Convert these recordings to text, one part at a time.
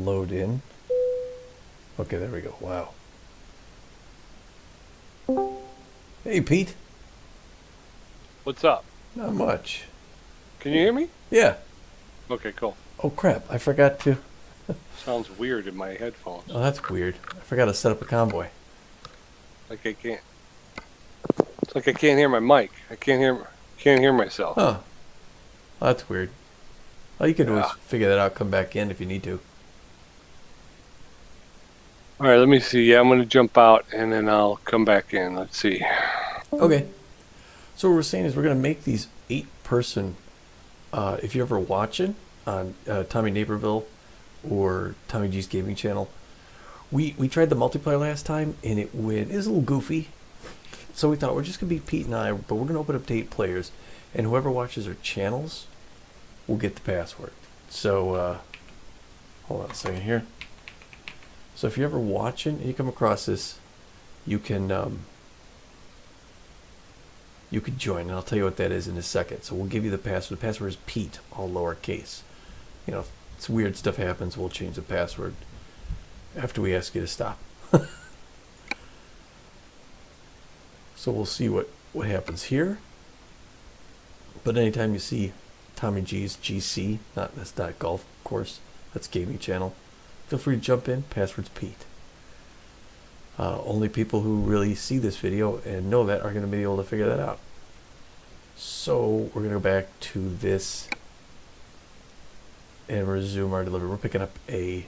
load in. Okay, there we go. Wow. Hey, Pete. What's up? Not much. Can you hear me? Yeah. Okay, cool. Oh, crap. I forgot to... Sounds weird in my headphones. Oh, that's weird. I forgot to set up a convoy. Like I can't. It's like I can't hear my mic. I can't hear myself. Huh. Oh, that's weird. Well, you could always Yeah. figure that out, come back in if you need to. All right, let me see. Yeah, I'm gonna jump out and then I'll come back in. Let's see. Okay. So what we're saying is we're going to make these 8-person, if you're ever watching on Tommy Naperville or Tommy G's Gaming channel, we tried the multiplayer last time and it was a little goofy. So we thought we're just going to be Pete and I, but we're going to open up to 8 players, and whoever watches our channels will get the password. So, hold on a second here. So if you're ever watching and you come across this, you can join, and I'll tell you what that is in a second. So we'll give you the password. The password is Pete, all lowercase. You know, if it's weird stuff happens, we'll change the password after we ask you to stop. So we'll see what happens here. But anytime you see Tommy G's GC, that's not golf course, that's gaming channel, feel free to jump in. Password's Pete. Only people who really see this video and know that are going to be able to figure that out. So we're going to go back to this and resume our delivery. We're picking up a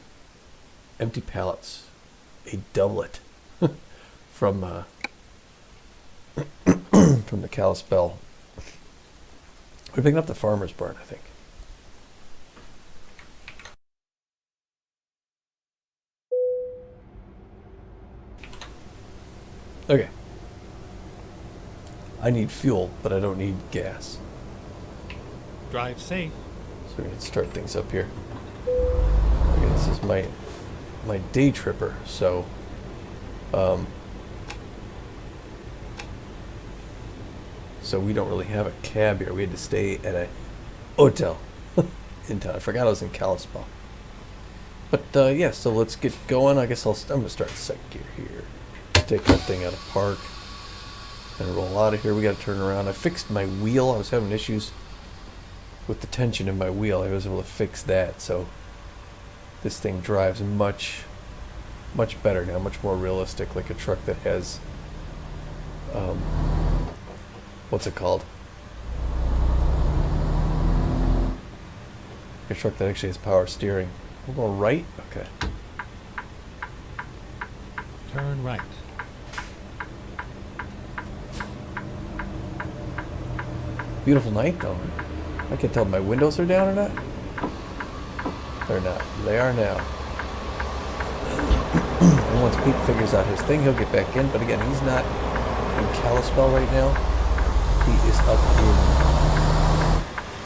empty pallets, a doublet from from the Kalispell. We're picking up the farmer's barn, I think. Okay. I need fuel, but I don't need gas. Drive safe. So we're going to start things up here. Okay, this is my day tripper, so so we don't really have a cab here. We had to stay at a hotel in town. I forgot I was in Kalispell. But yeah, so let's get going. I guess I'm going to start in second gear here. Take that thing out of park and roll out of here. We got to turn around. I fixed my wheel. I was having issues with the tension in my wheel. I was able to fix that, so this thing drives much better now, much more realistic, like a truck that has what's it called? A truck that actually has power steering. We're going right? Okay. Turn right. Beautiful night though. I can't tell if my windows are down or not. They're not. They are now. And once Pete figures out his thing, he'll get back in. But again, he's not in Kalispell right now. He is up in,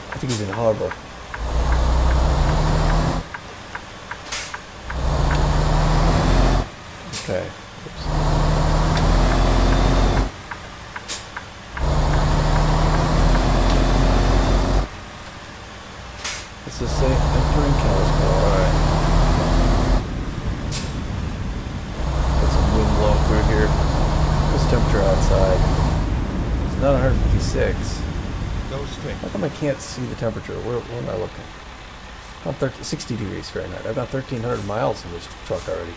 I think he's in Harbor. Okay. Oops. Let's just say entering Kalispell. Alright. Got some wind blowing through here. What's the temperature outside? It's not 156. Go straight. How come I can't see the temperature? Where am I looking? About 60 degrees Fahrenheit. I've got 1,300 miles in this truck already.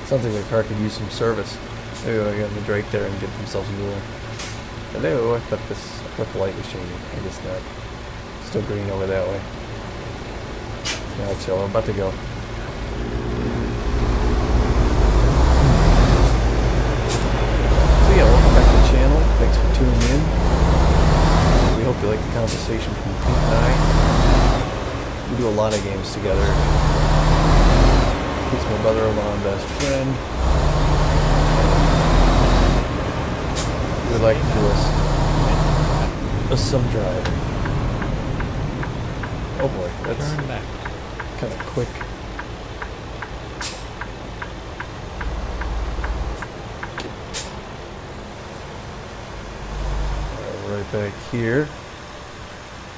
Sounds like the car could use some service. Maybe I got the Drake there and get themselves a new one. And there, I thought the light was changing. I guess not. Still green over that way. Now chill, I'm about to go. So yeah, welcome back to the channel. Thanks for tuning in. We hope you like the conversation from Pete and I. We do a lot of games together. Pete's my brother-in-law and best friend. We like to do some driving. Oh boy, that's Turn back. kind of quick. right back here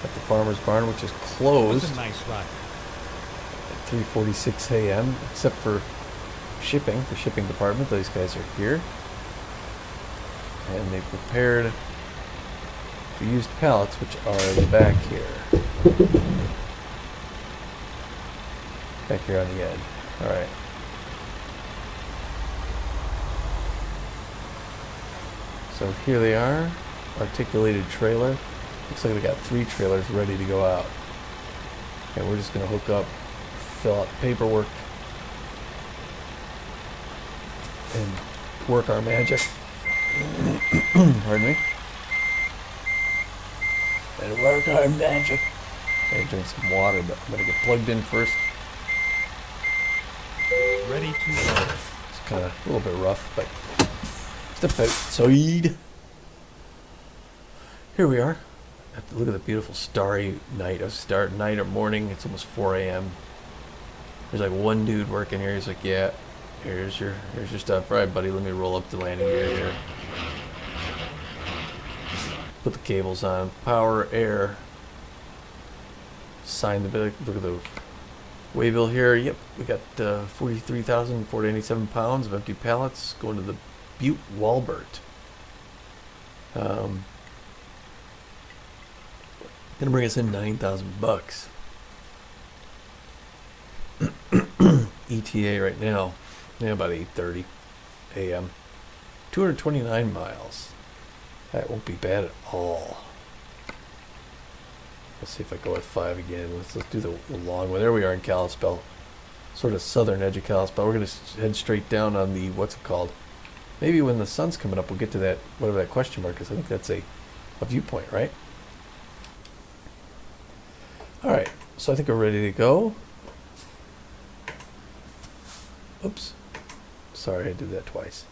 at the farmer's barn, which is closed That's a nice ride. at 3:46 a.m. except for shipping, the shipping department. Those guys are here. And they prepared the used pallets, which are in the back here. Back here on the end. Alright. So here they are. Articulated trailer. Looks like we got 3 trailers ready to go out. And we're just going to hook up, fill out paperwork, and work our magic. Pardon me. And work our magic. Gotta drink some water, but I'm gonna get plugged in first. Ready to roll. It's kind of a little bit rough, but step outside. Here we are. Look at the beautiful starry night. Night or morning. It's almost 4 a.m. There's like one dude working here. He's like, yeah, here's your stuff. All right, buddy, let me roll up the landing gear here. Put the cables on. Power, air. Sign the bill. Look at the weigh bill here. Yep, we got 43,487 pounds of empty pallets going to the Butte, Walbert. Gonna bring us in $9,000. ETA right now, yeah, about 8:30 a.m. 229 miles. That won't be bad at all. Let's see if I go with 5 again. Let's do the long one. There we are in Kalispell, sort of southern edge of Kalispell. We're gonna head straight down on the, what's it called? Maybe when the sun's coming up, we'll get to that, whatever that question mark is. I think that's a viewpoint, right? All right, so I think we're ready to go. Oops, sorry, I did that twice.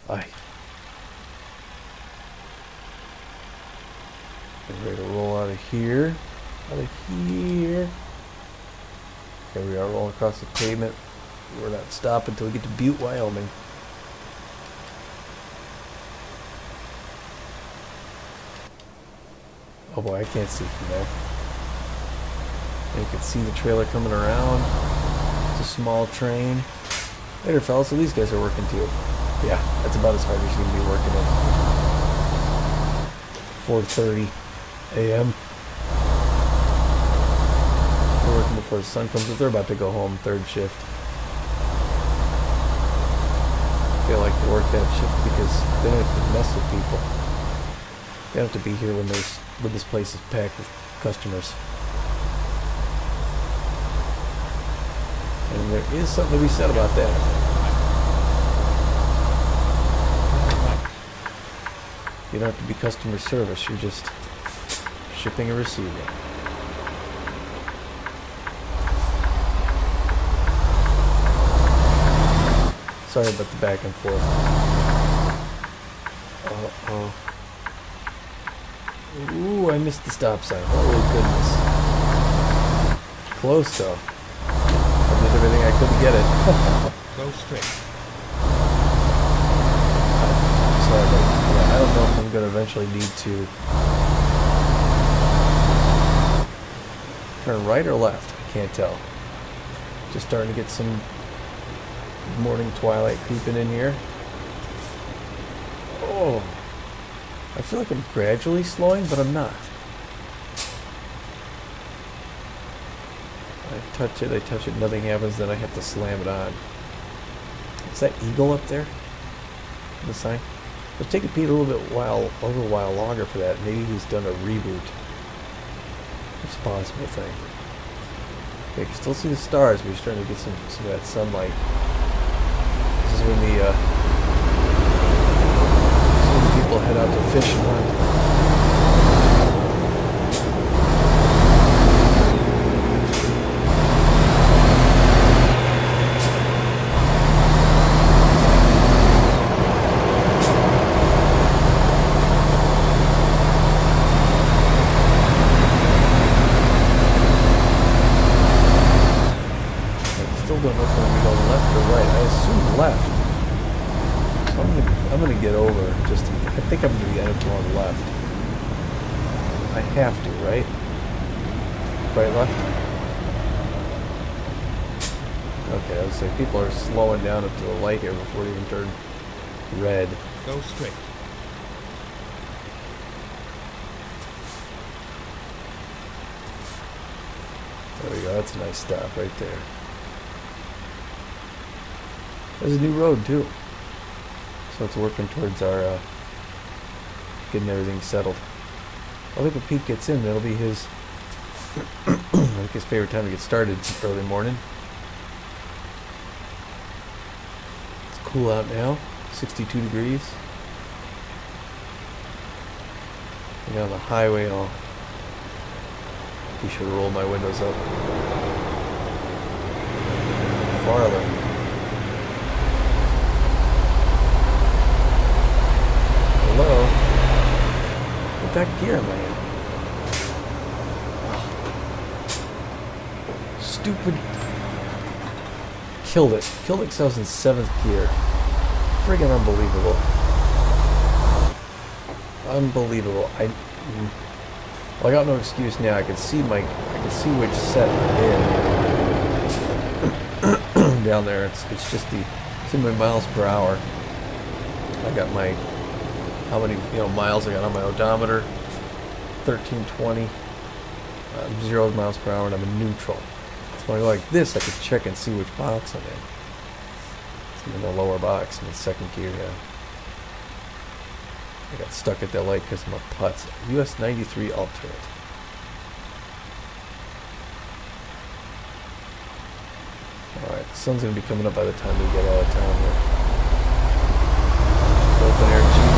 Aye. Get ready to roll out of here. Here we are, rolling across the pavement. We're not stopping until we get to Butte, Wyoming. Oh boy, I can't see from there. You can see the trailer coming around. It's a small train. Later, fellas, so these guys are working too. Yeah, that's about as hard as you can be working at 4:30 a.m. We're working before the sun comes up. They're about to go home, third shift. They like to work that shift because they don't have to mess with people. They don't have to be here when this place is packed with customers. And there is something to be said about that. You don't have to be customer service, you're just shipping and receiving. Sorry about the back and forth. Uh-oh. Ooh, I missed the stop sign. Holy goodness. Close though. I did everything I could to get it. Go straight. Sorry, but yeah, I don't know if I'm going to eventually need to turn right or left. I can't tell. Just starting to get some morning twilight creeping in here. Oh, I feel like I'm gradually slowing, but I'm not. I touch it, nothing happens, then I have to slam it on. Is that eagle up there? The sign? Let's take a peek a little while longer for that. Maybe he's done a reboot. It's a possible thing. Okay, you can still see the stars, but you're starting to get some of that sunlight. This is when the people head out to fish and hunt. Don't know if I'm going to go left or right. I assume left. So I'm gonna get over. I think I'm going to end up going left. I have to, right? Right, left? Okay, I was like, people are slowing down up to the light here before it even turned red. Go straight. There we go, that's a nice stop right there. There's a new road too. So it's working towards our getting everything settled. I think when Pete gets in, that'll be his I think his favorite time to get started early morning. It's cool out now, 62 degrees. And on the highway, I'll be sure to roll my windows up farther. Hello? What that gear am I in? Stupid. Killed it. Killed it 'cause I was in 7th gear. Friggin' unbelievable. Unbelievable. Well, I got no excuse now. I can see which set I'm in down there. It's just it's in my miles per hour. I got my how many miles I got on my odometer. 1320. 0 miles per hour, and I'm in neutral. So when I go like this, I can check and see which box I'm in. I'm in the lower box. I'm in 2nd gear now. I got stuck at that light because of my putts. US 93 alternate. Alright, the sun's going to be coming up by the time we get out of town here. Open air Jeep.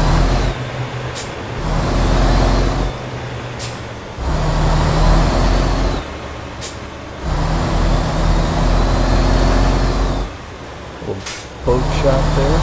Little boat shop there.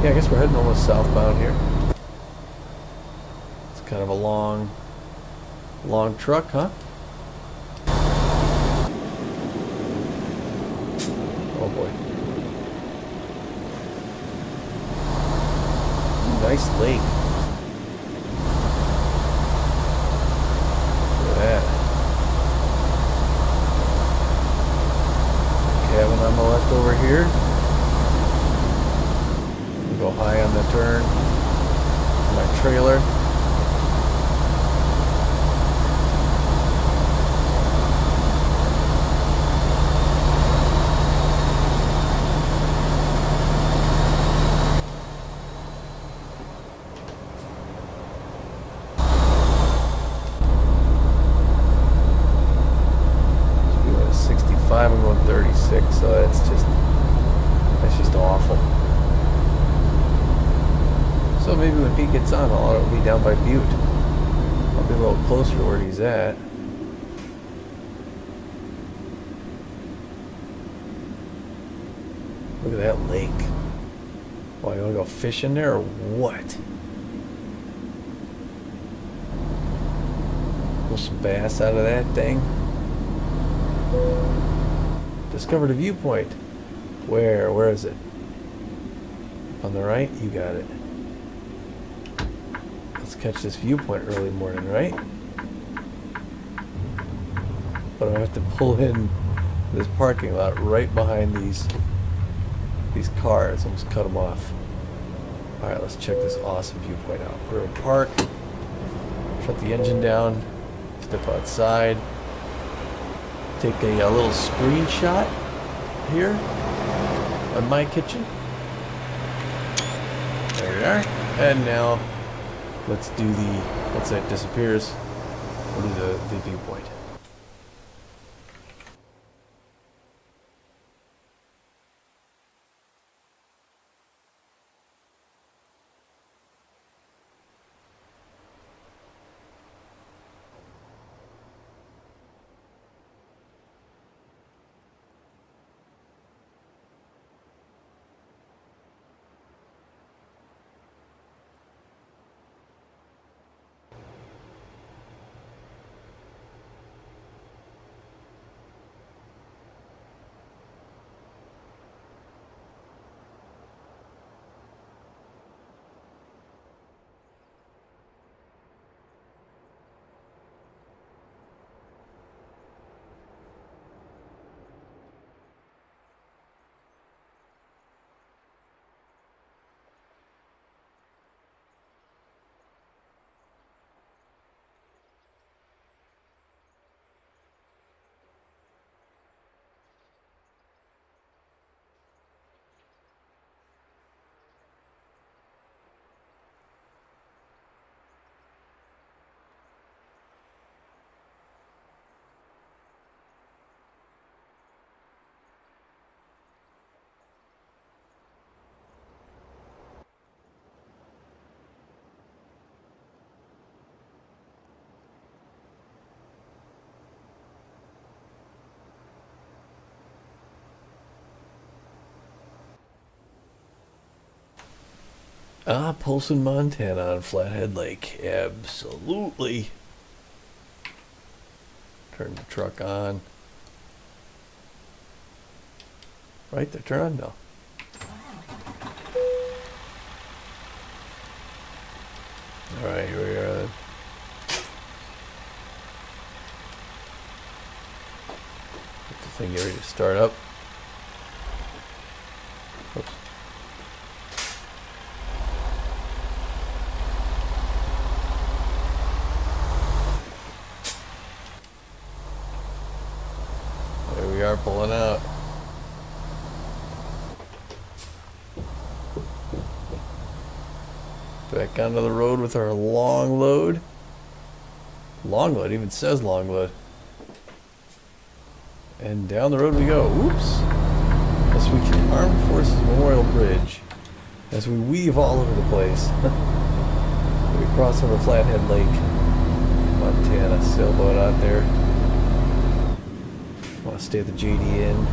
Yeah, I guess we're heading almost southbound here. It's kind of a long truck, huh? Oh boy. Nice lake. Look at that. Cabin on the left over here. Go high on the turn. My trailer. So we went 65 and going 36, so that's just awful. So maybe when Pete gets on, I'll be down by Butte. I'll be a little closer to where he's at. Look at that lake. Why, you want to go fishing there or what? Pull some bass out of that thing. Discovered a viewpoint. Where is it? On the right? You got it. Let's catch this viewpoint early morning, right? But I have to pull in this parking lot right behind these cars. Almost cut them off. Alright, let's check this awesome viewpoint out. We're in park. Shut the engine down. Step outside. Take a little screenshot here on my kitchen. There we are. And now let's do once that disappears, we'll do the viewpoint. Ah, Polson, Montana on Flathead Lake. Absolutely. Turn the truck on. Right there, turn on now. Alright, here we are then. Get the thing ready to start up. Oops. There we are, pulling out. Back onto the road with our long load. Long load, even says long load. And down the road we go. Oops. As we can Armed Forces Memorial Bridge. As we weave all over the place. We cross over Flathead Lake, Montana. Sailboat out there. Want to stay at the JD Inn.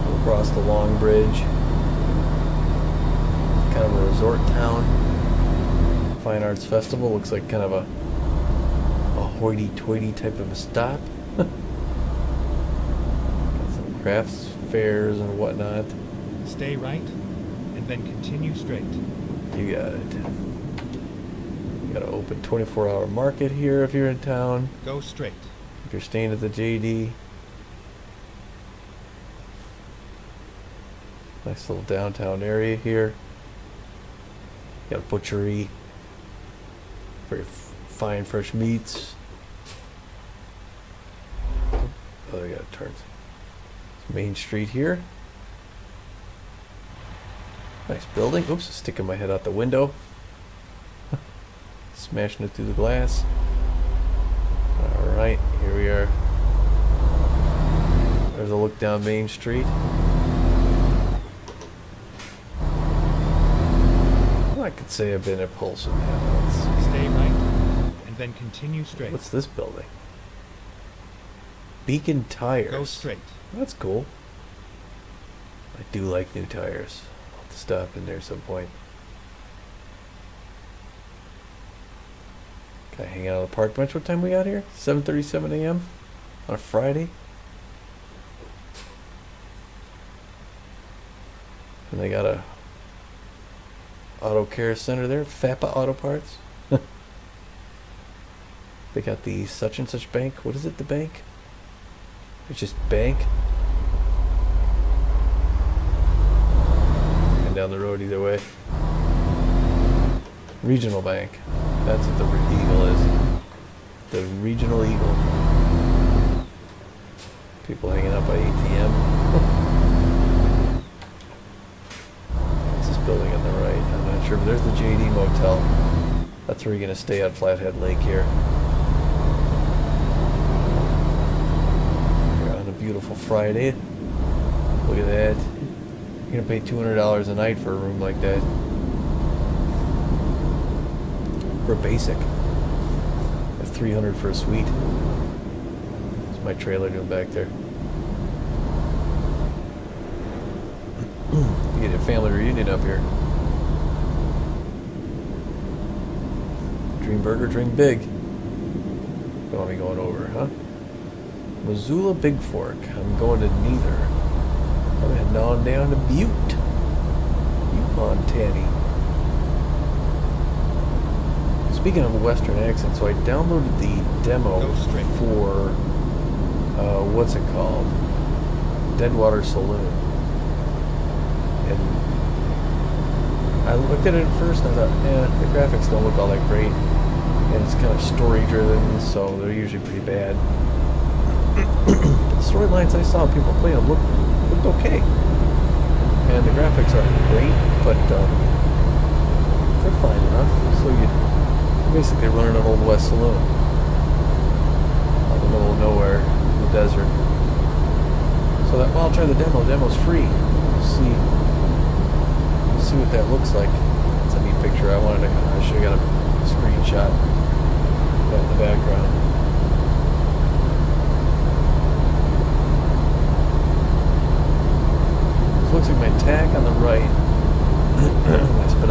We'll cross the Long Bridge. Kind of a resort town. Fine Arts Festival looks like kind of a hoity-toity type of a stop. Got some crafts fairs and whatnot. Stay right, and then continue straight. You got it. You got an open 24-hour market here if you're in town. Go straight. If you're staying at the JD. Nice little downtown area here. Got a butchery. Very fine, fresh meats. Oh, they got turns. Main Street here. Nice building. Oops, sticking my head out the window. Smashing it through the glass. Alright, here we are. There's a look down Main Street. I could say I've been at Polson. Yeah, Stay right, and then continue straight. what's this building? Beacon Tires. Go straight. That's cool. I do like new tires. I'll have to stop in there some point. Can I hang out on the park bench? What time we got here? 7:37 a.m. on a Friday. And they got a auto care center there, FAPA Auto Parts. They got the such and such bank. What is it, the bank? It's just bank. And down the road either way. Regional bank. That's what the Eagle is. The Regional Eagle. People hanging out by ATM. What's this building on the right? I'm not sure, but there's the JD Motel. That's where you're going to stay on Flathead Lake here. You're on a beautiful Friday. Look at that. You're going to pay $200 a night for a room like that. For a basic. That's $300 for a suite. What's my trailer doing back there? You get a family reunion up here. Dream burger, dream big. Don't want me going over, huh? Missoula Big Fork. I'm going to neither. I'm heading on down to Butte. Butte, Montana. Speaking of a Western accent, so I downloaded the demo for, what's it called? Deadwater Saloon. And I looked at it at first and I thought, the graphics don't look all that great. And it's kind of story driven, so they're usually pretty bad. The storylines I saw people play them looked okay. And the graphics aren't great, but they're fine enough. So you basically running an Old West saloon out in the middle of nowhere in the desert. So that, well, I'll try the demo. The demo's free. See what that looks like. It's a neat picture. I should have got a screenshot of the background. This looks like my tack on the right. I spent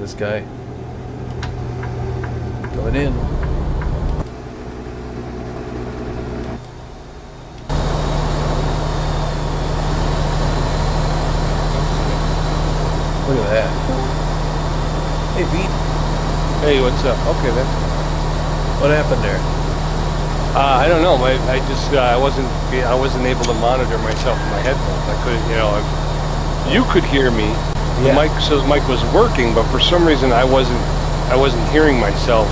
this guy. Coming in. Look at that. Hey, Pete. Hey, what's up? Okay, then. What happened there? I don't know. I wasn't able to monitor myself in my headphones. I couldn't, you could hear me. The mic, so the mic was working, but for some reason I wasn't hearing myself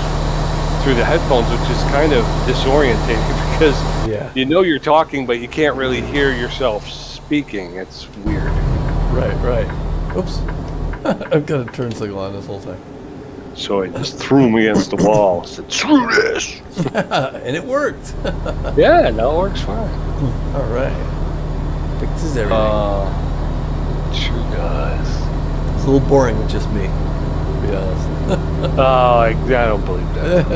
through the headphones, which is kind of disorientating because you're talking, but you can't really hear yourself speaking. It's weird. Right. Oops. I've got a turn signal on this whole time. So I just threw him against the wall. Said, "Screw this!" And it worked. Yeah, now it works fine. All right. Fixes everything. Sure does. It's a little boring with just me, to be honest. I don't believe that.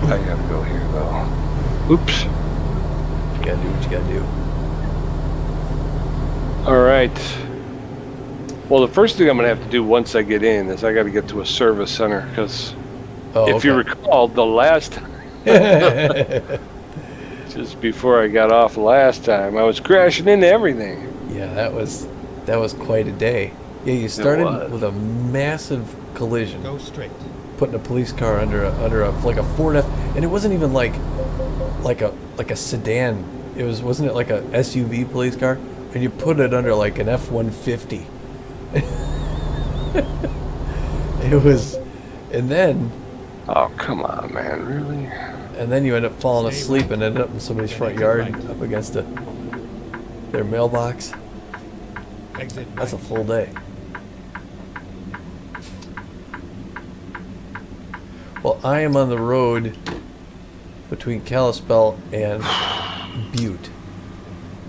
I gotta go here though. Oops. You gotta do what you gotta do. All right. Well, the first thing I'm going to have to do once I get in is I got to get to a service center because if you recall, the last time, just before I got off last time, I was crashing into everything. Yeah, that was quite a day. Yeah, you started with a massive collision. Go straight. Putting a police car under a Ford F, and it wasn't even like a sedan. Wasn't it like a SUV police car? And you put it under like an F-150. It was, and then. Oh, come on, man, really? And then you end up falling asleep and ended up in somebody's front yard up against their mailbox. That's a full day. Well, I am on the road between Kalispell and Butte.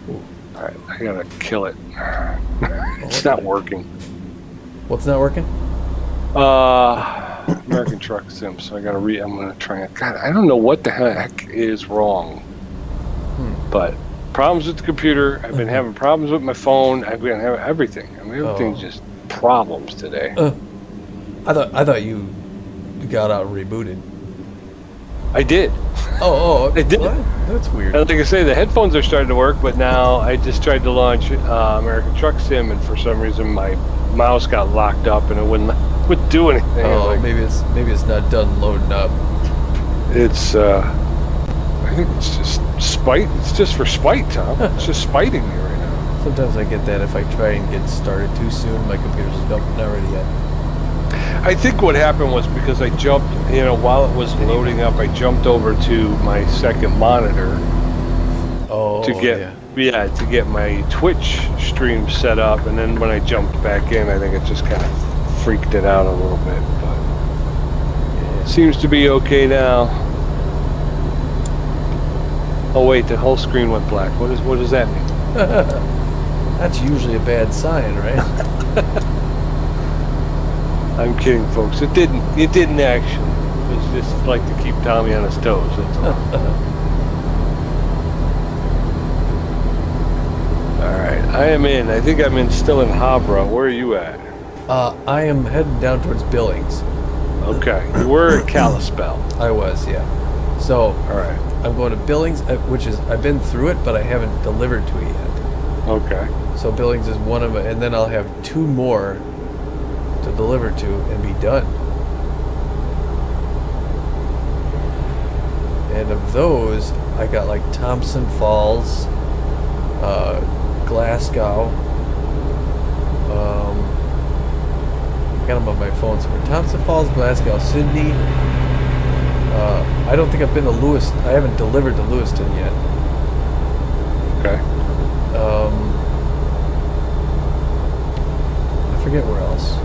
All right, I gotta kill it. It's not working. What's not working? American Truck Sim. So I gotta I'm gonna try it. God, I don't know what the heck is wrong. But problems with the computer. I've been having problems with my phone. I've been having everything. I mean, everything's just problems today. I thought you got out and rebooted. I did. Oh, I did. What? That's weird. Like I say, the headphones are starting to work, but now I just tried to launch American Truck Sim, and for some reason my mouse got locked up and it wouldn't do anything. Oh, maybe it's not done loading up. It's I think it's just spite. It's just for spite, Tom. It's just spiting me right now. Sometimes I get that if I try and get started too soon, my computer's not ready yet. I think what happened was because I jumped, while it was loading up, I jumped over to my second monitor to get my Twitch stream set up, and then when I jumped back in, I think it just kind of freaked it out a little bit, but it seems to be okay now. Oh wait, the whole screen went black. What does that mean? That's usually a bad sign, right? I'm kidding, folks. It didn't actually. It was just like to keep Tommy on his toes. That's all. All right, I am in. I think I'm still in Havre. Where are you at? I am heading down towards Billings. Okay, you were at Kalispell. I was, yeah. So, all right, I'm going to Billings, which is I've been through it, but I haven't delivered to it yet. Okay. So Billings is one of them, and then I'll have two more to deliver to and be done. And of those, I got like Thompson Falls, Glasgow. I got them on my phone somewhere. Thompson Falls, Glasgow, Sydney. I don't think I've been to Lewiston. I haven't delivered to Lewiston yet. Okay. I forget where else.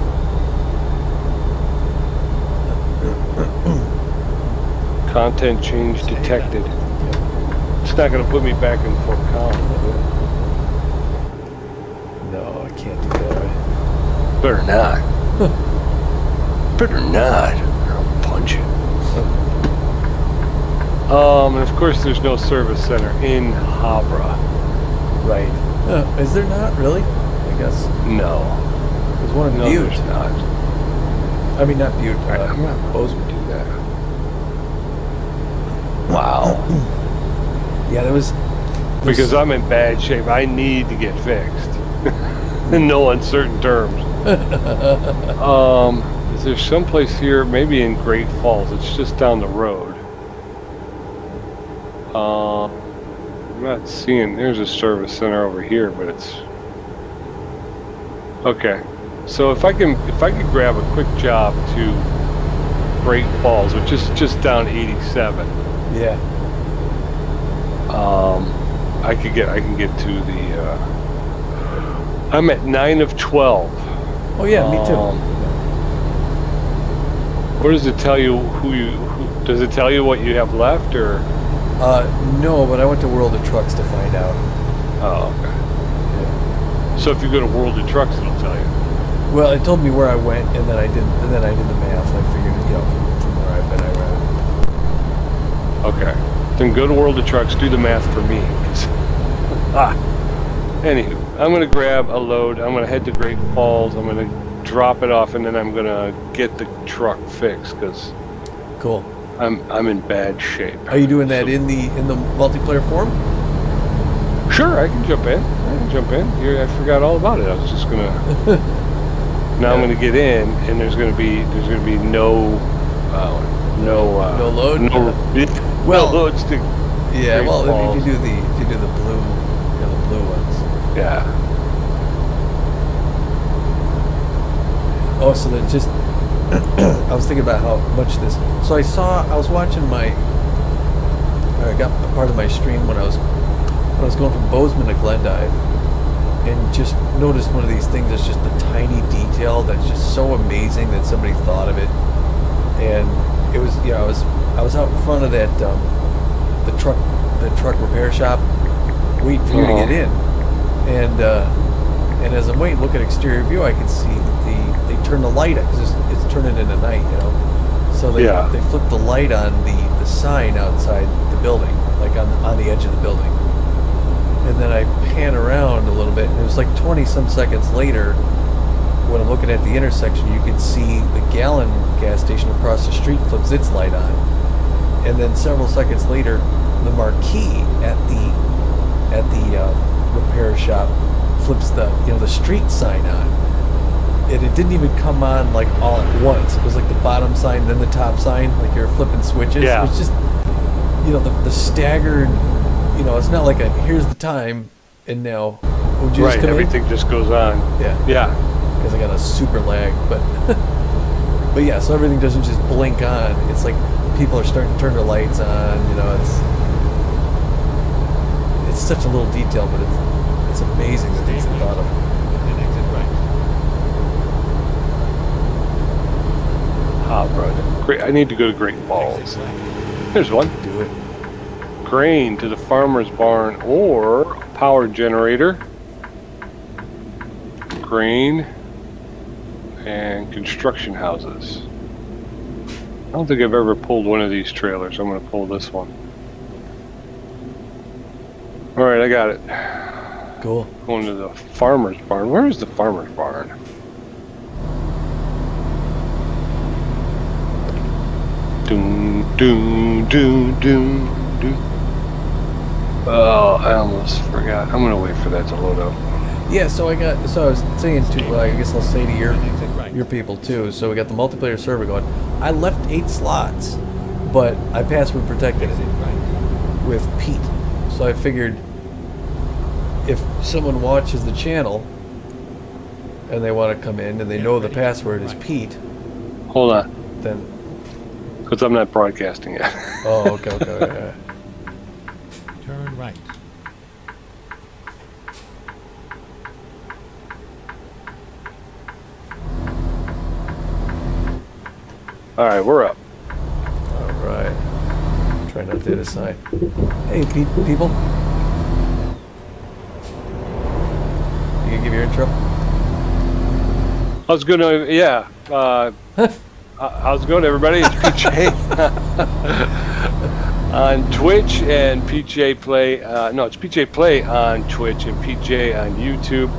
Content change detected. It's not going to put me back in Fort Collins, is it? No, I can't do that. Better not. Better not. Or I'll punch you. And of course there's no service center in Havre. Right. Is there not really? I guess. No. There's one in No, Butte. there's not. I mean, not Butte. I'm not Bozeman. do that. Wow. Yeah, there was. Because I'm in bad shape. I need to get fixed. In no uncertain terms. Is there someplace here, maybe in Great Falls? It's just down the road. I'm not seeing. There's a service center over here, but it's okay. So if I could grab a quick job to Great Falls, which is just down 87. Yeah. I can get to the. I'm at 9 of 12. Oh yeah, me too. Where does it tell you does it tell you what you have left, or? No, but I went to World of Trucks to find out. Oh, okay. Yeah. So if you go to World of Trucks, it'll tell you. Well, it told me where I went, and then I did the math. I figured, from where I've been, I ran. Okay. Then go to World of Trucks, do the math for me. Anywho, I'm gonna grab a load. I'm gonna head to Great Falls. I'm gonna drop it off, and then I'm gonna get the truck fixed because Cool. I'm in bad shape. Are you doing that in the multiplayer forum? Sure, I can jump in. Here, I forgot all about it. I was just gonna. Now I'm gonna get in, and there's gonna be no load. No loads to. Yeah. Great Well, Falls. if you do the blue, the blue ones. Yeah. Oh, so then just. I was thinking about how much this. So I was watching I got a part of my stream when I was going from Bozeman to Glendive, and just noticed one of these things that's just a tiny detail that's just so amazing that somebody thought of it. And it was, I was out in front of that the truck repair shop, waiting for you to get in, and as I'm waiting, look at exterior view, I can see they turn the light up because it's turning into night, So they flip the light on the sign outside the building, like on the edge of the building. And then I pan around a little bit, and it was like 20 some seconds later, when I'm looking at the intersection, you can see the Gallon gas station across the street flips its light on. And then several seconds later, the marquee at the repair shop flips the street sign on. And it didn't even come on like all at once. It was like the bottom sign, then the top sign, like you're flipping switches. Yeah. It was just, the staggered, it's not like here's the time, and now, would you just come Everything in? just goes on. Yeah. Yeah. Because I got a super lag, but yeah, so everything doesn't just blink on. It's like people are starting to turn their lights on. It's such a little detail, but it's amazing the things they thought of. Then exit right. Ah, brother. Great. I need to go to Great Falls. Exit right. There's one. Do it. Grain to the farmer's barn or a power generator. Grain and construction houses. I don't think I've ever pulled one of these trailers. I'm going to pull this one. All right, I got it. Cool. Going to the farmer's barn. Where is the farmer's barn? Doom, doom, doom, doom, doom. Oh, I almost forgot. I'm gonna wait for that to load up. Yeah, so I was saying to, I guess I'll say to Exit right. your people too. So we got the multiplayer server going. I left 8 slots, but I password protected Exit it right. with Pete. So I figured if someone watches the channel and they want to come in and they know the password is Pete, Hold on, then because I'm not broadcasting yet. oh, okay. Turn right. All right, we're up. All right. Try not to hit a sign. Hey, people. You gonna give your intro? How's it going? Yeah. How's it going, everybody? It's PJ on Twitch and PJ Play. No, it's PJ Play on Twitch and PJ on YouTube.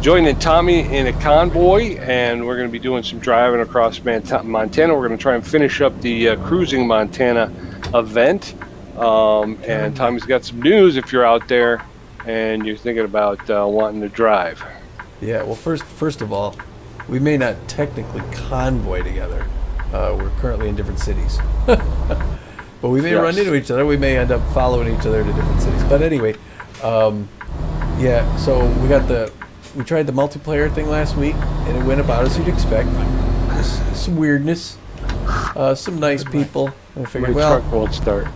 joining Tommy in a convoy, and we're going to be doing some driving across Montana. We're going to try and finish up the Cruising Montana event. And Tommy's got some news if you're out there and you're thinking about wanting to drive. Yeah, well, first of all, we may not technically convoy together. We're currently in different cities. But we may run into each other. We may end up following each other to different cities. But anyway, yeah, so we tried the multiplayer thing last week, and it went about as you'd expect. Some weirdness, some nice people. And I figured, My truck won't start.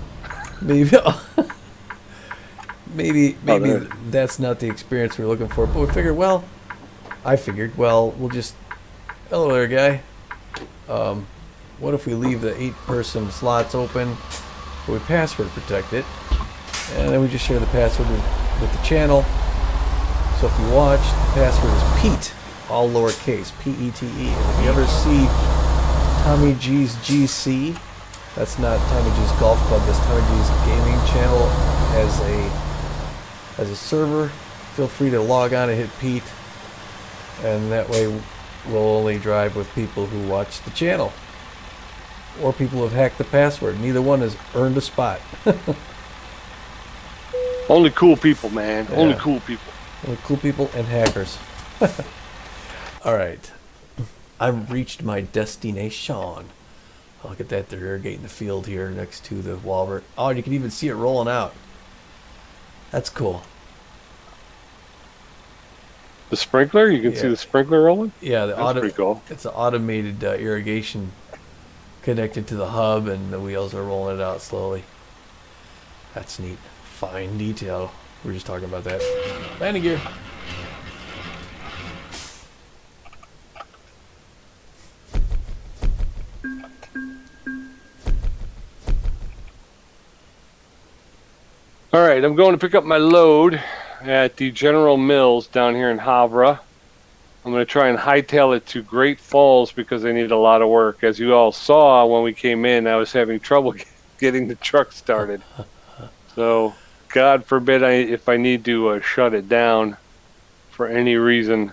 maybe that's not the experience we're looking for. But we figured, we'll just, hello there, guy. What if we leave the 8-person slots open, but we password protect it, and then we just share the password with the channel. So if you watch, the password is Pete, all lowercase, P-E-T-E. And if you ever see Tommy G's GC, that's not Tommy G's Golf Club, that's Tommy G's gaming channel as a server. Feel free to log on and hit Pete, and that way we'll only drive with people who watch the channel. Or people who have hacked the password. Neither one has earned a spot. Only cool people, man. Yeah. Only cool people. Only cool people and hackers. Alright. I've reached my destination. Look at that. They're irrigating the field here next to the Walbert. Oh, and you can even see it rolling out. That's cool. The sprinkler? You can see the sprinkler rolling? Yeah, That's pretty cool. It's an automated irrigation connected to the hub, and the wheels are rolling it out slowly. That's neat. Fine detail. We were just talking about that. Landing gear. All right, I'm going to pick up my load at the General Mills down here in Havre. I'm going to try and hightail it to Great Falls because I need a lot of work. As you all saw when we came in, I was having trouble getting the truck started. So, God forbid if I need to shut it down for any reason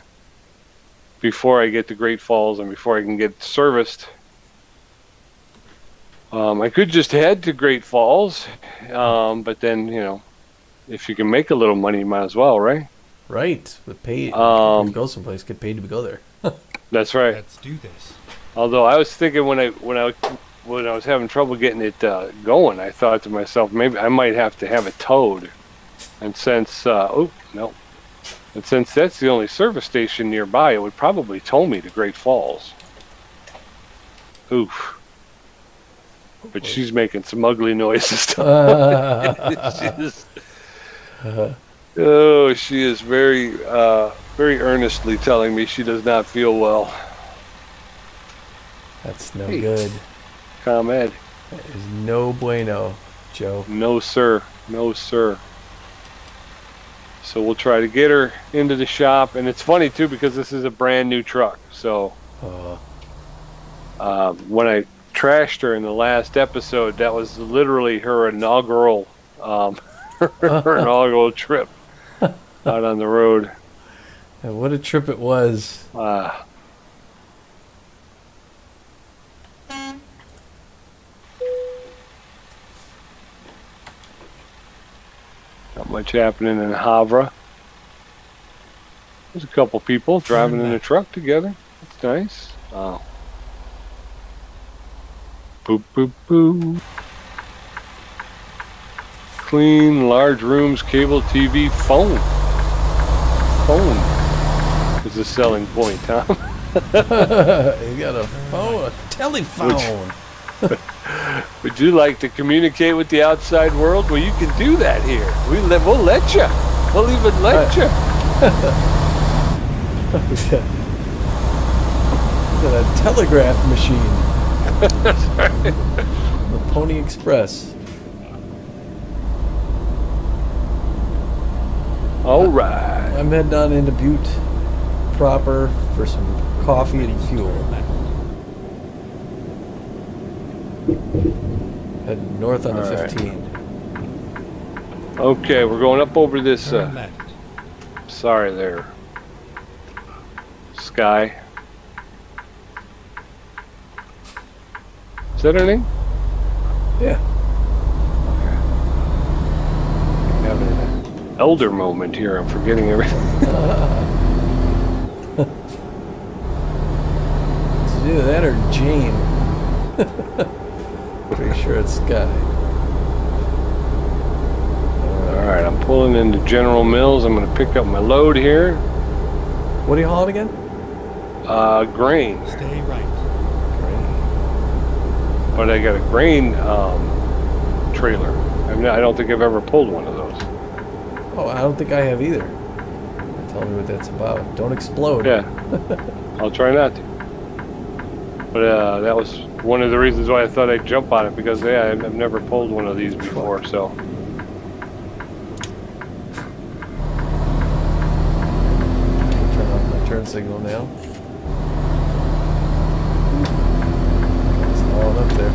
before I get to Great Falls and before I can get it serviced. I could just head to Great Falls, but then, if you can make a little money, you might as well, right? Right. But go someplace, get paid to go there. That's right. Let's do this. Although I was thinking when I was having trouble getting it going, I thought to myself, maybe I might have to have it towed. And since that's the only service station nearby, it would probably tow me to Great Falls. Oof. But she's making some ugly noises. She is very, very earnestly telling me she does not feel well. That's no good. ComEd. That is no bueno, Joe. No, sir. No, sir. So we'll try to get her into the shop. And it's funny, too, because this is a brand new truck. So when I trashed her in the last episode, that was literally her inaugural inaugural trip out on the road. And what a trip it was. Not much happening in Havre. There's a couple people driving in a truck together. That's nice. Oh. Boop, boop, boop. Clean, large rooms, cable TV, phone. Phone is the selling point, Tom. You got a phone, a telephone. Would you like to communicate with the outside world? Well, you can do that here. We'll let you. We'll even let you. Got a telegraph machine. That's right. The Pony Express. All right. I'm heading on into Butte proper for some coffee and fuel. Heading north on the 15. Okay, we're going up over this. Turn left. Sorry there. Sky. Is that her name? Yeah. Having an elder moment here. I'm forgetting everything. It's either that or Jane. Pretty sure it's Sky. Alright, I'm pulling into General Mills. I'm going to pick up my load here. What are you hauling again? Grain. Stay right. But I got a grain trailer. I don't think I've ever pulled one of those. Oh, I don't think I have either. Tell me what that's about. Don't explode. Yeah. I'll try not to. But that was one of the reasons why I thought I'd jump on it, because yeah, I've never pulled one of these before, so. Turn off my turn signal now. It's all up there.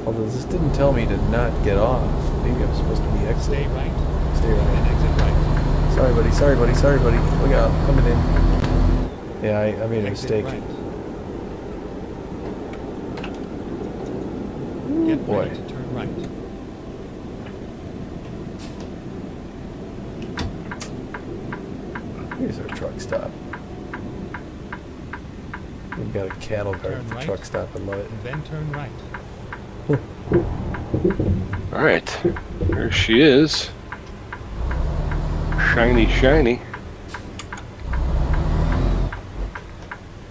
Although this didn't tell me to not get off. Maybe I'm supposed to be Stay exiting. right. Stay right. And exit right. Sorry, buddy. Sorry, buddy. Sorry, buddy. Look out. Coming in. Yeah, I made a Exit mistake. right. Ooh, Get boy. ready to turn right. Here's our truck stop. We've got a cattle guard Turn at the right. truck stop. I love it. And then turn right. Alright. There she is. Shiny, shiny.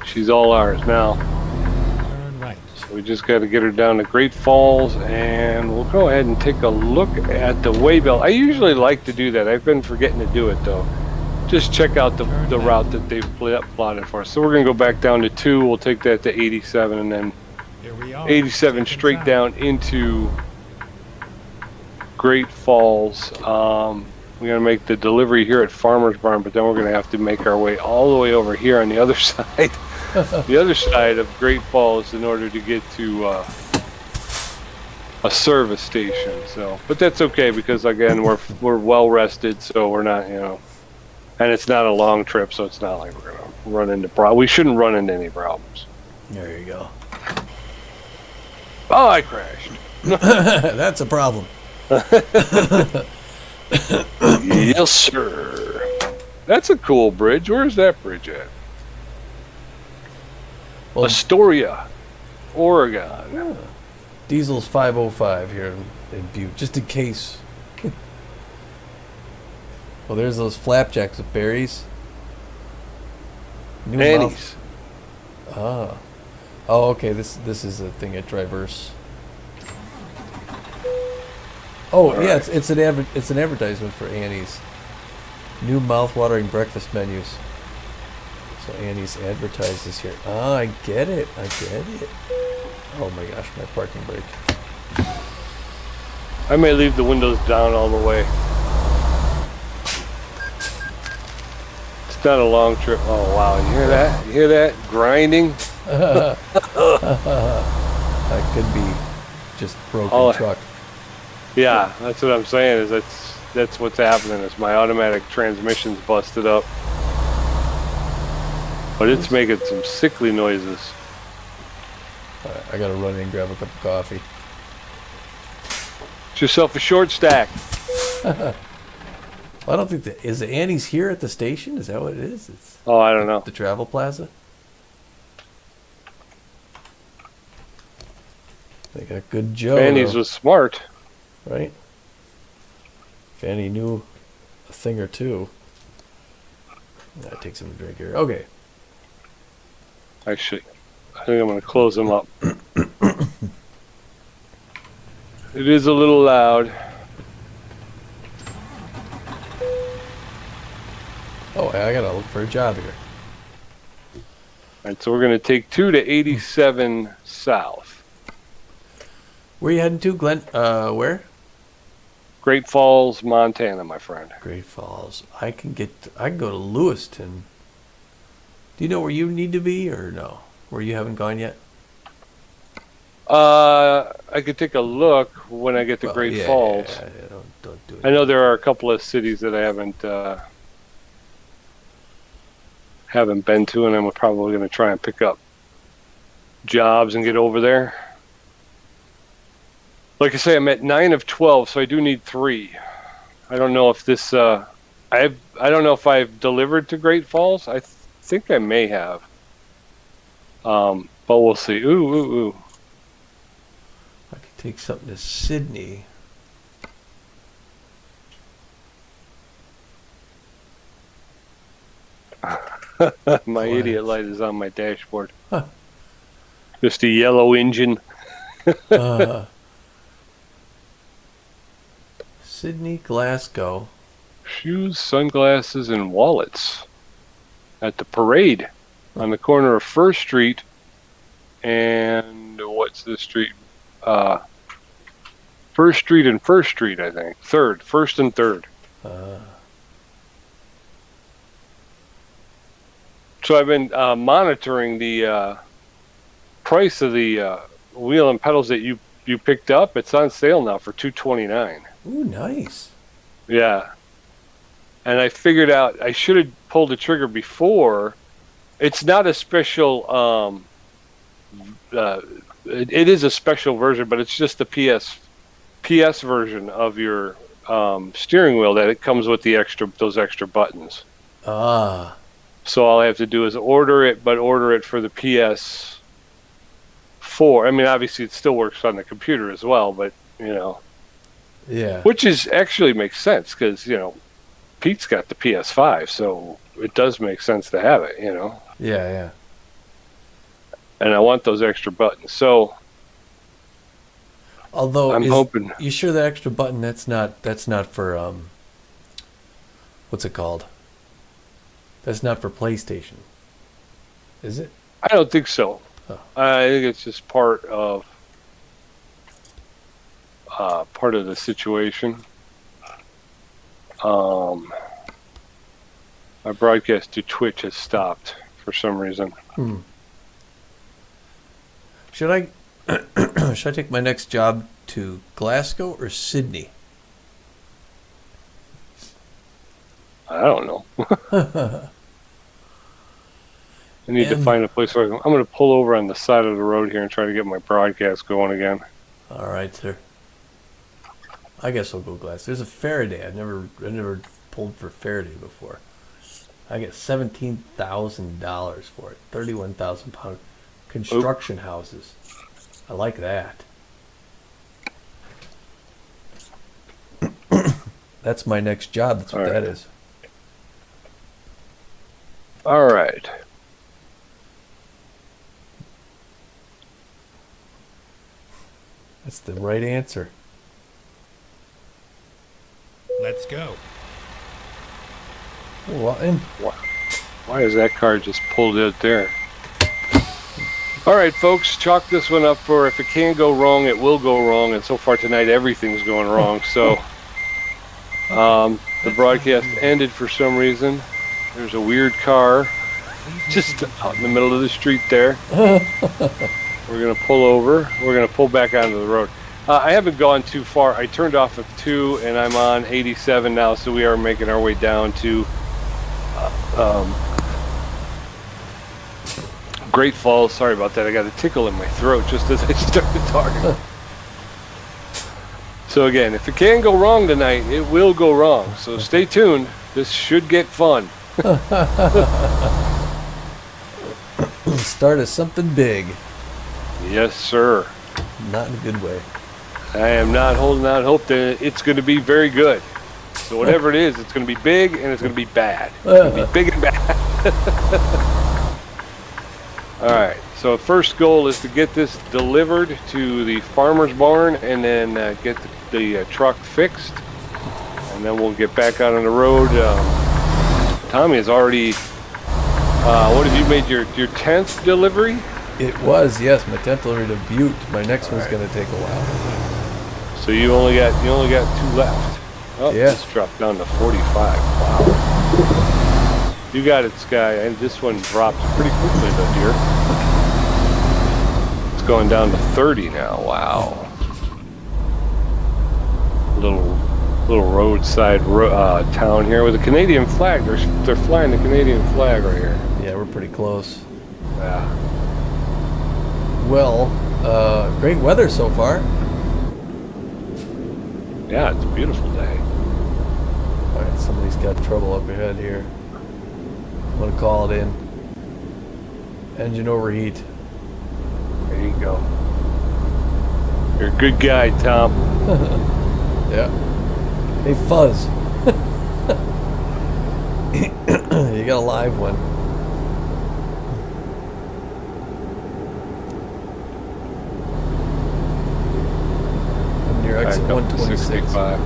She's all ours now. Turn right. So we just got to get her down to Great Falls, and we'll go ahead and take a look at the waybill. I usually like to do that. I've been forgetting to do it though. Just check out the route that they've plotted for us. So we're going to go back down to 2. We'll take that to 87, and then Here we are. 87 Safe and straight sound. down into Great Falls. We're going to make the delivery here at Farmer's Barn, but then we're going to have to make our way all the way over here on the other side, the other side of Great Falls, in order to get to a service station. So, but that's okay, because again, we're well rested, so we're not, and it's not a long trip, so it's not like we're going to run into problems. We shouldn't run into any problems. There you go. Oh, I crashed. That's a problem. Yes, sir. That's a cool bridge. Where's that bridge at? Well, Astoria, Oregon. yeah. Diesel's 505 here in Butte, just in case. Well, there's those flapjacks with berries. New Annie's. Ah. Oh, okay. This is a thing at Traverse. Oh, All yeah. right. It's an advertisement for Annie's. New mouth-watering breakfast menus. So Annie's advertises here. Ah, I get it. Oh my gosh, my parking brake. I may leave the windows down all the way. It's not a long trip. Oh wow, you hear that? You hear that grinding? That could be just broken Oh. truck. Yeah, that's what I'm saying. Is that's what's happening. Is my automatic transmission's busted up, but it's making some sickly noises. Alright, I gotta run in and grab a cup of coffee. Get yourself a short stack. Well, I don't think that is Annie's here at the station. Is that what it is? It's Oh, I don't know. the Travel Plaza. They got good Joe. Fanny's though, was smart. right. Fanny knew a thing or two. That takes some drink here. Okay. Actually, I think I'm going to close them up. It is a little loud. Oh, I gotta look for a job here. All right, so we're going to take 2 to 87 south. Where you heading to, Glenn? Where? Great Falls, Montana, my friend. Great Falls. I can go to Lewiston. Do you know where you need to be, or no? Where you haven't gone yet? I could take a look when I get to Well, Great yeah, Falls. yeah, don't do it. I know there are a couple of cities that I haven't haven't been to, and I'm probably going to try and pick up jobs and get over there. Like I say, I'm at 9 of 12, so I do need 3. I don't know if this. I don't know if I've delivered to Great Falls. I think I may have. But we'll see. Ooh. I could take something to Sydney. My idiot light is on my dashboard. Huh. Just a yellow engine. Sydney, Glasgow. Shoes, sunglasses, and wallets at the parade on the corner of First Street and what's the street? First Street and First Street, I think. First and Third. So I've been monitoring the price of the wheel and pedals that you picked up. It's on sale now for $229. Ooh, nice. Yeah. And I figured out I should have pulled the trigger before. It's not a special. It is a special version, but it's just the PS version of your steering wheel that it comes with those extra buttons. Ah. So all I have to do is order it for the PS4. I mean, obviously it still works on the computer as well, but Yeah. which is actually makes sense because Pete's got the PS5, so it does make sense to have it. Yeah. And I want those extra buttons. So, Although I'm hoping. You sure the extra button that's not for what's it called? That's not for PlayStation. Is it? I don't think so. Oh. I think it's just part of the situation. My broadcast to Twitch has stopped for some reason. Should I take my next job to Glasgow or Sydney? I don't know. I need to find a place where I'm going to pull over on the side of the road here and try to get my broadcast going again. All right, sir. I guess I'll go Glasgow. There's a Faraday. I never pulled for Faraday before. I get $17,000 for it. 31,000 pound construction houses. I like that. That's my next job. That's what that is. All right. That's the right answer. Let's go. Why is that car just pulled out there? All right, folks, chalk this one up for if it can go wrong, it will go wrong. And so far tonight, everything's going wrong. So the broadcast ended for some reason. There's a weird car just out in the middle of the street there. We're going to pull over. We're going to pull back onto the road. I haven't gone too far. I turned off at 2, and I'm on 87 now, so we are making our way down to Great Falls. Sorry about that. I got a tickle in my throat just as I started talking. So again, if it can go wrong tonight, it will go wrong. So stay tuned. This should get fun. Start as something big. Yes, sir. Not in a good way. I am not holding out hope that it's going to be very good. So whatever it is, it's going to be big and it's going to be bad. It's going to be big and bad. All right. So first goal is to get this delivered to the farmer's barn and then get the truck fixed. And then we'll get back out on the road. Tommy has already, what have you made your 10th delivery? It was, yes, my 10th delivery to Butte. My next one's going to take a while. So you only got 2 left. Oh, yeah. This dropped down to 45. Wow. You got it, Sky. And this one drops pretty quickly, though, dear. It's going down to 30 now. Wow. Little roadside town here with a Canadian flag. They're flying the Canadian flag right here. pretty close. Yeah. Well, great weather so far. Yeah, it's a beautiful day. All right, somebody's got trouble up ahead here. I'm gonna call it in. Engine overheat. There you go. You're a good guy, Tom. Yeah. Hey, Fuzz. You got a live one. I'm near exit Back up to 126. 65.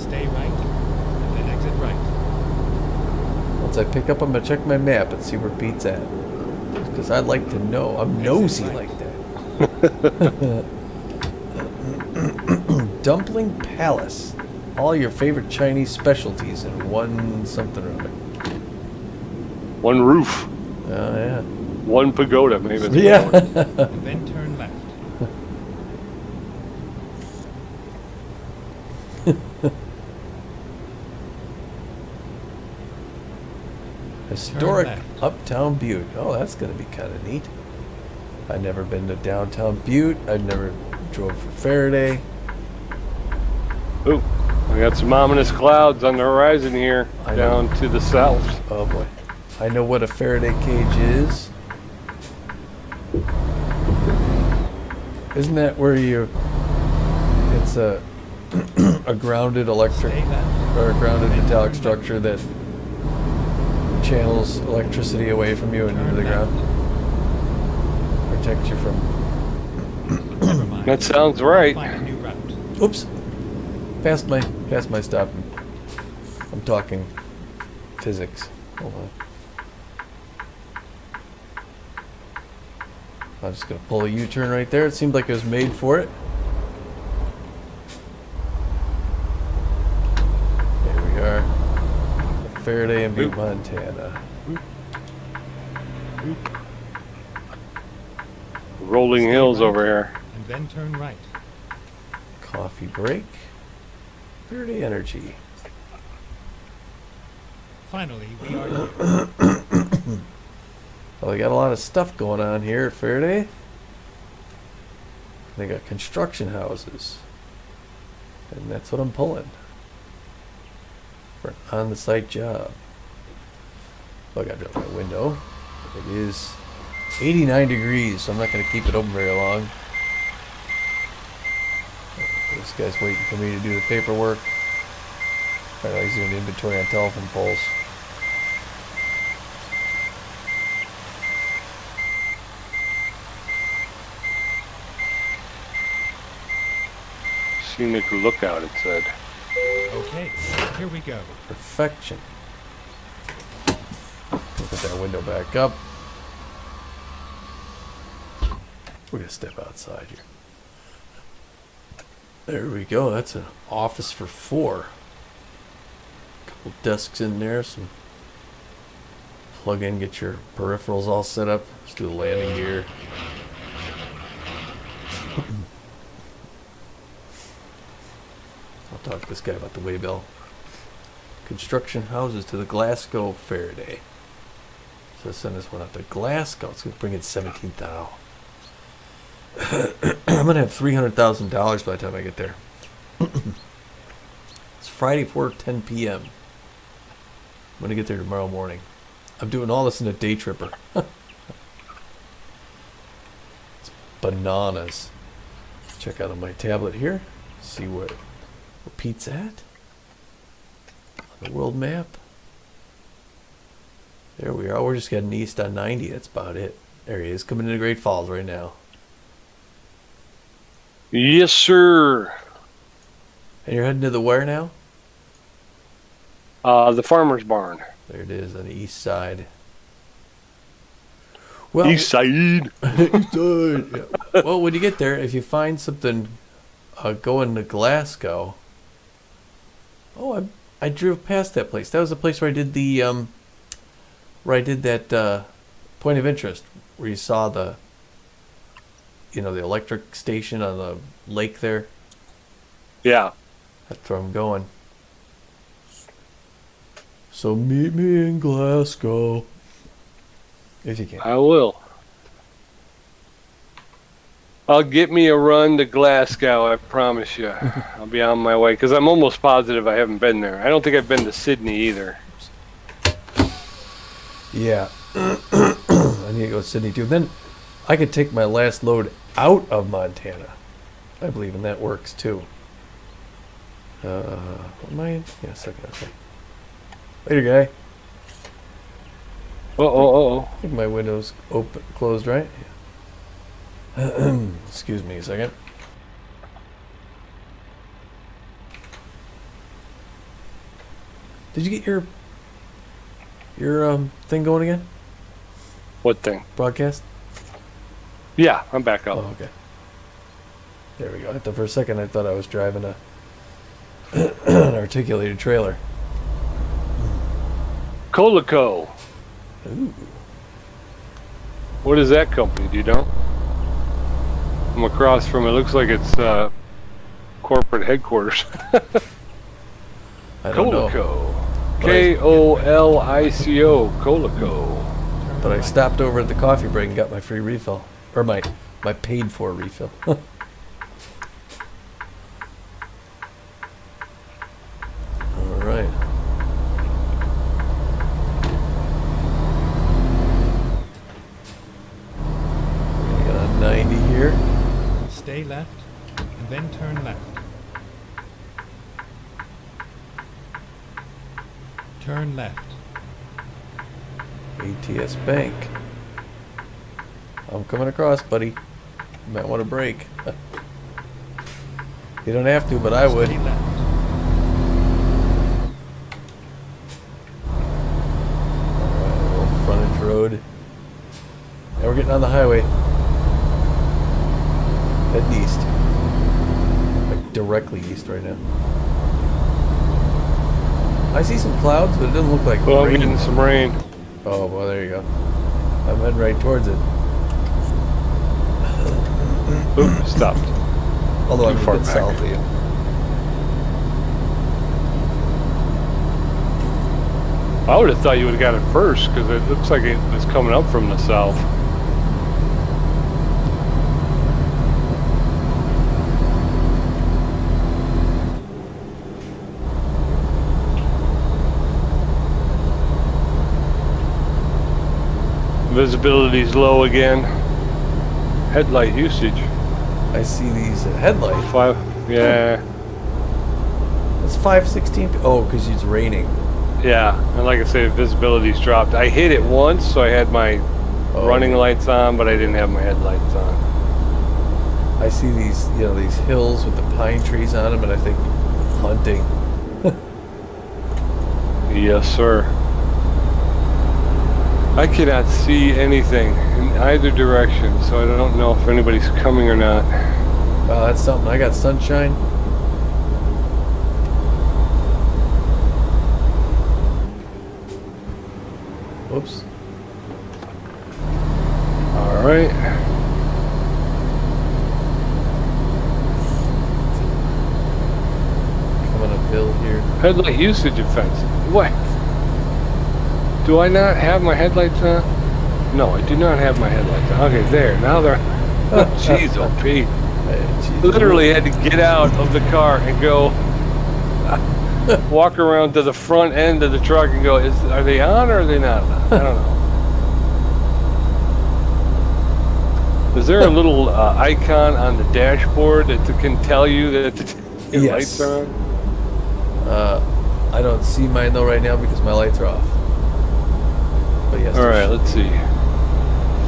Stay right, and then exit right. Once I pick up, I'm gonna check my map and see where Pete's at. Because I'd like to know. I'm nosy like that. Dumpling Palace. All your favorite Chinese specialties in one something or other. One roof. Oh, yeah. One pagoda, maybe. It's Yeah. more. And then turn left. Historic Turn left. Uptown Butte. Oh, that's going to be kind of neat. I've never been to downtown Butte. I've never drove for Faraday. Ooh, we got some ominous clouds on the horizon here, I know. down to the south. Oh boy. I know what a Faraday cage is. Isn't that where you... It's a a grounded electric Stay left. or a grounded metallic structure that channels electricity away from you and into the ground. Protects you from... Never mind. That sounds right. Find a new route. Oops. Past my stop. I'm talking physics. Hold on. I'm just gonna pull a U-turn right there. It seemed like it was made for it. There we are. Faraday in Butte, Montana. Rolling hills over here. And then turn right. Coffee break. Faraday Energy. Finally, we are here. Well, they got a lot of stuff going on here at Faraday. They got construction houses. And that's what I'm pulling. For an on-the-site job. So I gotta drop my window. It is 89 degrees, so I'm not gonna keep it open very long. This guy's waiting for me to do the paperwork. Alright, he's doing inventory on telephone poles. Scenic lookout, it said. Okay, here we go. Perfection. Put that window back up. We're gonna step outside here. There we go. That's an office for 4. Couple desks in there. Some plug in, get your peripherals all set up. Let's do the landing gear. I'll talk to this guy about the waybill. Construction houses to the Glasgow Faraday. So send this one out to Glasgow. It's gonna bring in 17,000. I'm gonna have $300,000 by the time I get there. It's Friday 4:10 p.m. I'm gonna get there tomorrow morning. I'm doing all this in a day tripper. It's bananas. Check out on my tablet here. See where Pete's at on the world map. There we are. We're just getting east on 90. That's about it. There he is, coming into Great Falls right now. Yes, sir. And you're heading to the where now? The farmer's barn. There it is on the east side. Well, East side. east side. Yeah. Well, when you get there, if you find something going to Glasgow. Oh, I drove past that place. That was the place where I did the that point of interest where you saw the the electric station on the lake there. Yeah. That's where I'm going. So meet me in Glasgow. If you can. I will. I'll get me a run to Glasgow, I promise you. I'll be on my way, because I'm almost positive I haven't been there. I don't think I've been to Sydney either. Yeah. I need to go to Sydney too. Then I could take my last load out of Montana. I believe, and that works too. Am I in? Yeah, a second. Okay. Later, guy. Uh-oh. I think my window's open, closed, right? Excuse me a second. Did you get your thing going again? What thing? Broadcast? Yeah, I'm back up. Oh, okay. There we go. I thought for a second I thought I was driving a an articulated trailer. Colico. Ooh. What is that company? Do you know? I'm across from it. Looks like it's corporate headquarters. I don't know. Colico. K-O-L-I-C-O. Colico. But I stopped over at the coffee break and got my free refill. Or my paid for refill. Alright. We got a 90 here. Stay left, and then turn left. Turn left. ATS Bank. I'm coming across, buddy. You might want to brake. You don't have to, but I would. Stay left. Alright, little frontage road. Now we're getting on the highway. Heading east. Like directly east right now. I see some clouds, but it doesn't look like Well, I'm rain. getting some rain. Oh, well, there you go. I'm heading right towards it. Oop, stopped. Although I'm Too a far bit back. south of you. I would have thought you would have got it first, because it looks like it was coming up from the south. Visibility's low again. Headlight usage. I see these headlights. 5. Yeah. It's 516. Oh, because it's raining. Yeah. And like I said, visibility's dropped. I hit it once, so I had my running lights on, but I didn't have my headlights on. I see these, these hills with the pine trees on them, and I think hunting. Yes, sir. I cannot see anything in either direction, so I don't know if anybody's coming or not. Wow, that's something. I got sunshine. Whoops. All right. Coming uphill here. Headlight usage offense. What? Do I not have my headlights on? No, I do not have my headlights on. Okay, there. Now they're... Jeez, oh, Pete. Jeez. Literally had to get out of the car and go walk around to the front end of the truck and go, are they on or are they not on? I don't know. Is there a little icon on the dashboard that can tell you that the Yes. lights are on? I don't see mine though right now because my lights are off. But yes. All there right, should let's see.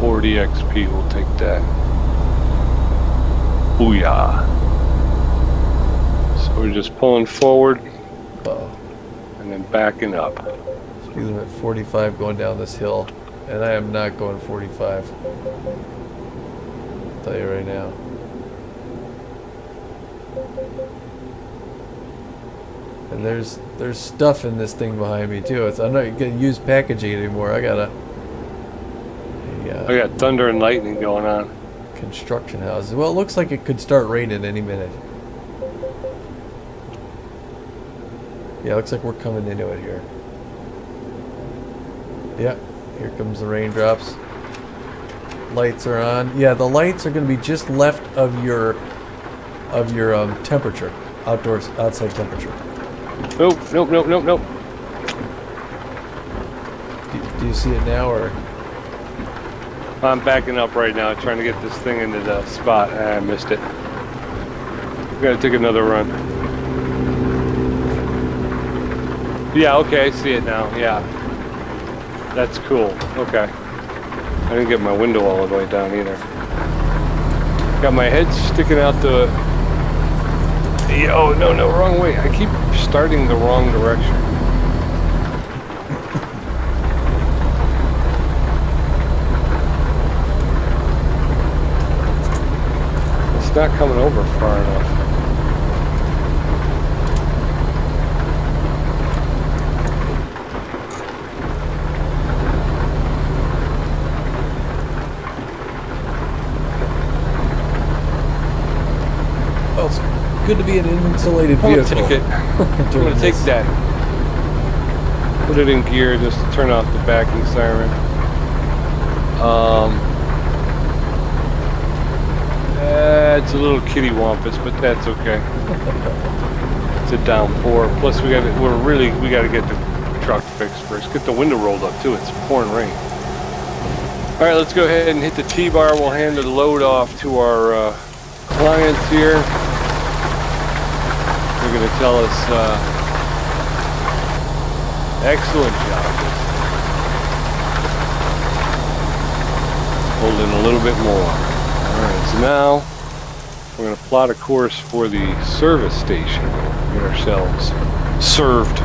40 XP, we'll take that. Booyah. So we're just pulling forward be. Uh-oh. and then backing up. Speed limit 45 going down this hill, and I am not going 45. I'll tell you right now. And there's stuff in this thing behind me too. I'm not gonna use packaging anymore. I got a I got thunder and lightning going on. construction house. Well, it looks like it could start raining any minute. Yeah, looks like we're coming into it here. Yeah, here comes the raindrops. Lights are on. Yeah, the lights are going to be just left of your temperature, outside temperature. Nope. Do you see it now, or? I'm backing up right now, trying to get this thing into the spot. I missed it. Gotta take another run. Yeah, okay, I see it now. Yeah. That's cool. Okay. I didn't get my window all the way down either. Got my head sticking out the... Oh, no, wrong way. I keep starting the wrong direction. It's not coming over far enough. Well, it's good to be in an insulated vehicle. I'm gonna take it. I'm gonna take that. Put it in gear just to turn off the backing siren. It's a little kitty wampus, but that's okay. It's a downpour. Plus, we gotta get the truck fixed first. Get the window rolled up too. It's pouring rain. All right, let's go ahead and hit the T-bar. We'll hand the load off to our clients here. They're going to tell us, excellent job. Hold in a little bit more. Alright, so now we're going to plot a course for the service station. Get ourselves served.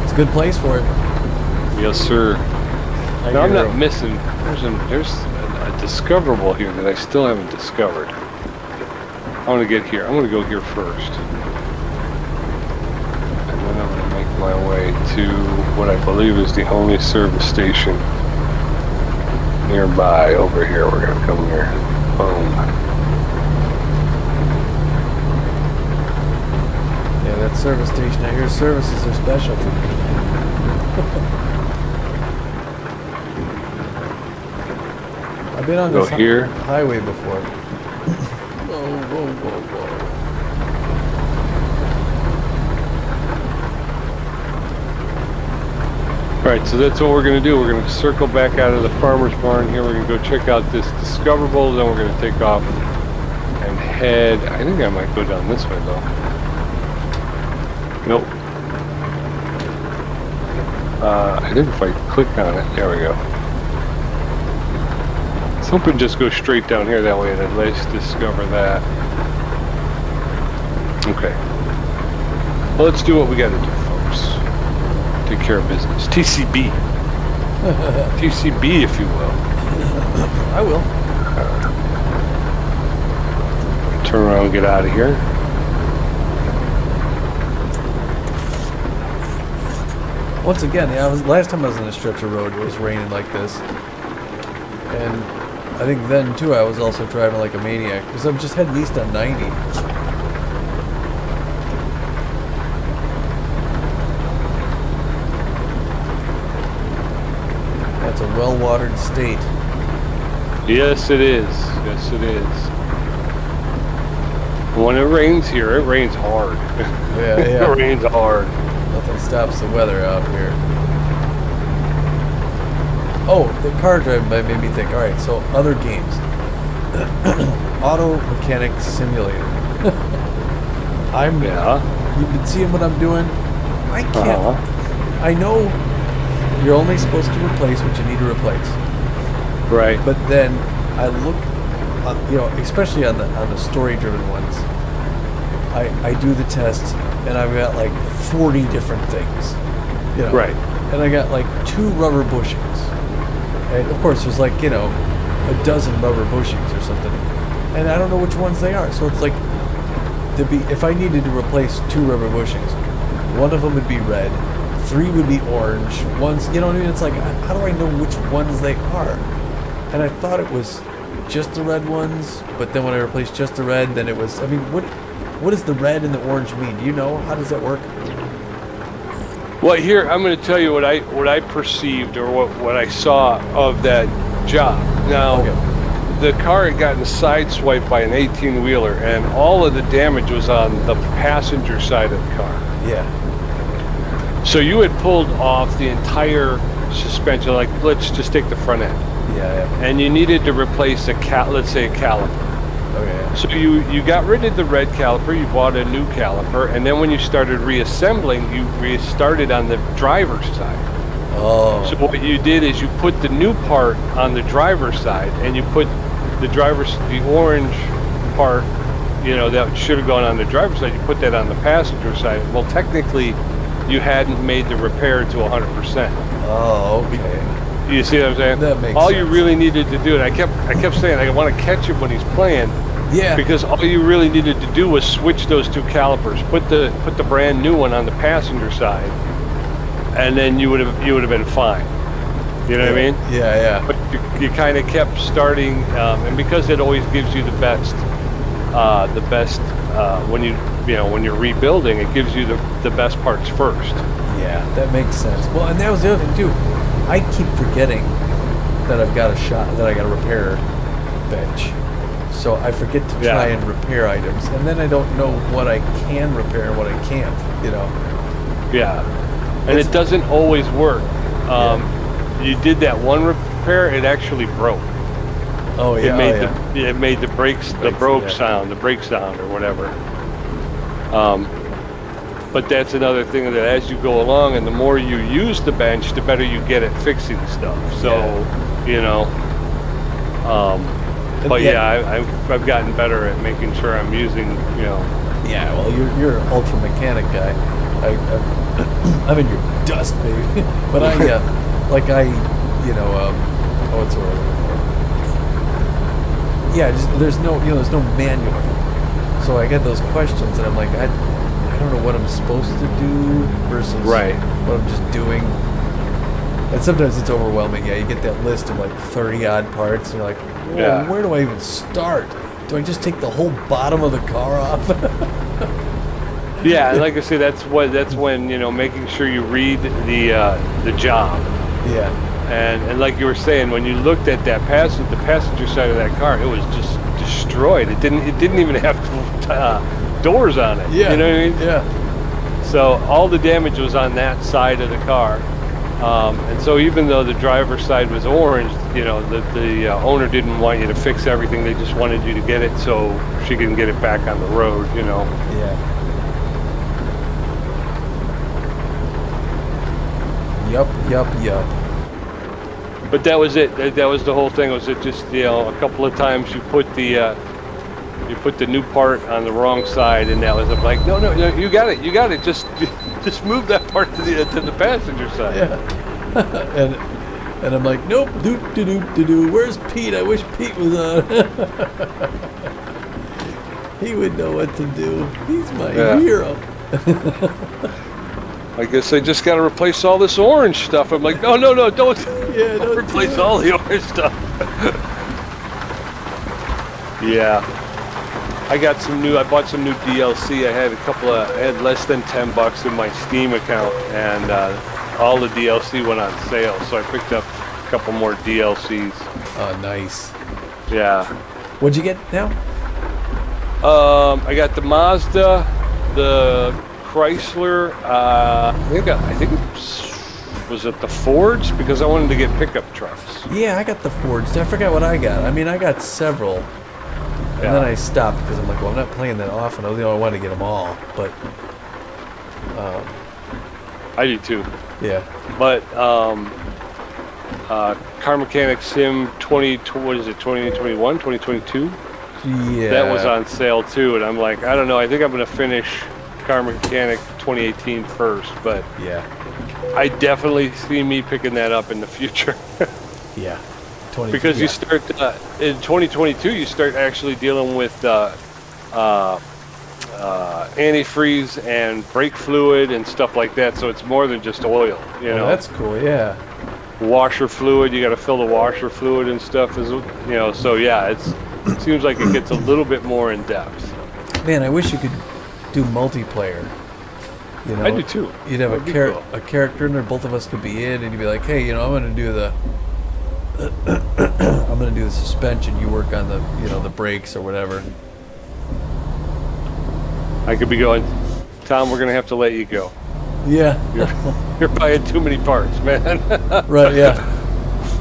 It's a good place for it. Yes, sir. Now I'm not missing. There's a discoverable here that I still haven't discovered. I want to get here. I'm going to go here first. And then I'm going to make my way to what I believe is the only service station nearby. Over here. We're going to come here. Boom. Yeah, that service station. I hear services are specialty. I've been on this highway before. Whoa. Alright, so that's what we're going to do. We're going to circle back out of the farmer's barn here. We're going to go check out this discoverable. Then we're going to take off and head... I think I might go down this way, though. Nope. I think if I click on it... There we go. Let's hope it just goes straight down here. That way it at least discover that. Okay. Well, let's do what we got to do, folks. Take care of business. TCB. TCB, if you will. I will. Turn around and get out of here. Once again, yeah, last time I was on a stretch of road, it was raining like this. And I think then, too, I was also driving like a maniac. Because I'm just heading east on 90. That's a well-watered state. Yes, it is. Yes, it is. When it rains here, it rains hard. Yeah. It rains hard. Nothing stops the weather out here. Oh, the car driving by made me think, alright, so other games. Auto Mechanic Simulator. You've been seeing what I'm doing? I can't. I know you're only supposed to replace what you need to replace. Right. But then I look, especially on the story-driven ones, I do the tests, and I've got like 40 different things. Right. And I got like 2 rubber bushings. And of course, there's like, a dozen rubber bushings or something. And I don't know which ones they are. So it's like, if I needed to replace 2 rubber bushings, one of them would be red, 3 would be orange, one's, you know what I mean? It's like, how do I know which ones they are? And I thought it was just the red ones, but then when I replaced just the red, then it was, what does the red and the orange mean? Do you know? How does that work? Well, here I'm going to tell you what I perceived or what I saw of that job. Now, the car had gotten sideswiped by an 18-wheeler, and all of the damage was on the passenger side of the car. Yeah. So you had pulled off the entire suspension. Like, let's just take the front end. Yeah. And you needed to replace let's say a caliper. Okay. So you got rid of the red caliper, you bought a new caliper, and then when you started reassembling, you restarted on the driver's side. Oh. So what you did is you put the new part on the driver's side, and you put the orange part, that should have gone on the driver's side, you put that on the passenger side. Well, technically, you hadn't made the repair to 100%. Oh, okay. You see what I'm saying? That makes all sense. you really needed to do, and I kept saying I want to catch him when he's playing. Yeah. Because all you really needed to do was switch those two calipers, put the brand new one on the passenger side, and then you would have been fine. You know what I mean? Yeah. But you kind of kept starting, and because it always gives you the best when you're rebuilding, it gives you the best parts first. Yeah, that makes sense. Well, and that was the other thing too. I keep forgetting that I got a repair bench. So I forget to try and repair items, and then I don't know what I can repair and what I can't, Yeah, and it doesn't always work. You did that one repair, it actually broke. Oh yeah, it made the brake sound or whatever. But that's another thing that as you go along and the more you use the bench, the better you get at fixing stuff. So, I've gotten better at making sure I'm using, Yeah, well, you're an ultra mechanic guy. I'm in your dust, baby. But what's the word? Yeah, there's no manual. So I get those questions, and I'm like, I don't know what I'm supposed to do versus what I'm just doing. And sometimes it's overwhelming. Yeah, you get that list of like 30 odd parts, and you're like, where do I even start? Do I just take the whole bottom of the car off? Yeah, and like I say, that's when making sure you read the job. Yeah. And like you were saying, when you looked at the passenger side of that car, it was just destroyed. It didn't even have doors on it. Yeah. You know what I mean? Yeah. So all the damage was on that side of the car. And so even though the driver's side was orange, the owner didn't want you to fix everything. They just wanted you to get it so she can get it back on the road. Yeah. Yup. But that was it. That was the whole thing. Was it just a couple of times you put the new part on the wrong side, and that was like, no, you got it. Just move that part to the passenger side. Yeah. and I'm like, nope. Do. Where's Pete? I wish Pete was on. He would know what to do. He's my hero. I guess I just got to replace all this orange stuff. I'm like, no, don't replace all the orange stuff. Yeah. I bought some new DLC. I had less than $10 in my Steam account, and all the DLC went on sale, so I picked up a couple more DLCs. Oh, nice. Yeah. What'd you get now? I got the Mazda, the Chrysler, I think was it the Fords, because I wanted to get pickup trucks. Yeah, I got the Fords. I forgot what I got. I mean, I got several. And then I stopped because I'm like, well, I'm not playing that often. I wanted to get them all, but I do too. Yeah. But Car Mechanic Sim 2021, 2022? Yeah. That was on sale too, and I'm like, I don't know. I think I'm going to finish Car Mechanic 2018 first, but yeah, I definitely see me picking that up in the future. Yeah. Because you start in 2022, you start actually dealing with antifreeze and brake fluid and stuff like that. So it's more than just oil. You know, that's cool. Yeah. Washer fluid, you got to fill the washer fluid and stuff. So yeah, it seems like it gets a little bit more in depth. Man, I wish you could do multiplayer. You know, I do too. You'd have That'd be cool. a character in there. Both of us could be in, and you'd be like, "Hey, you know, I'm going to do the I'm going to do the suspension. You work on the the brakes or whatever." I could be going, Tom, we're going to have to let you go. Yeah. You're buying too many parts, man. Right. Yeah.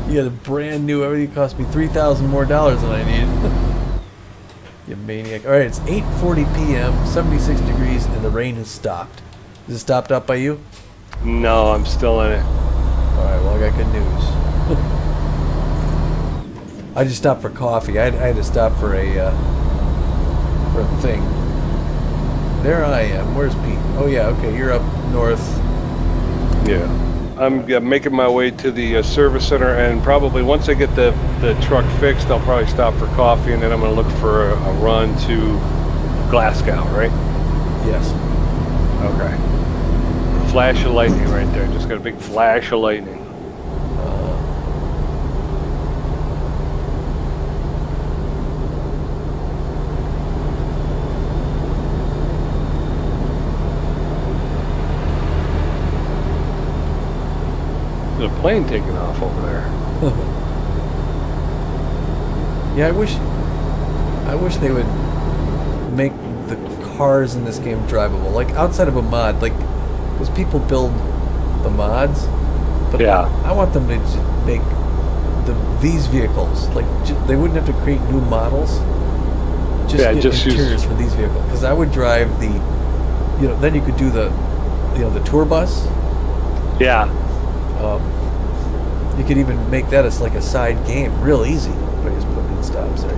You got a brand new. Everything cost me $3,000 more than I need. You maniac! All right, it's 8:40 p.m., 76 degrees, and the rain has stopped. Is it stopped up by you? No, I'm still in it. All right, well, I got good news. I just stopped for coffee. I had to stop for a thing. There I am. Where's Pete? Oh, yeah, okay, you're up north. Yeah. I'm making my way to the service center, and probably once I get the truck fixed, I'll probably stop for coffee, and then I'm going to look for a run to Glasgow, right? Yes. Okay. Flash of lightning right there. Just got a big flash of lightning. There's a plane taking off over there. Yeah, I wish they would make the cars in this game drivable, like outside of a mod, like because people build the mods, but Yeah. I want them to make these vehicles like they wouldn't have to create new models. Just just interiors use for these vehicles, because I would drive the, then you could do the tour bus. Yeah. You could even make that as like a side game, real easy. But I just put in stops there, I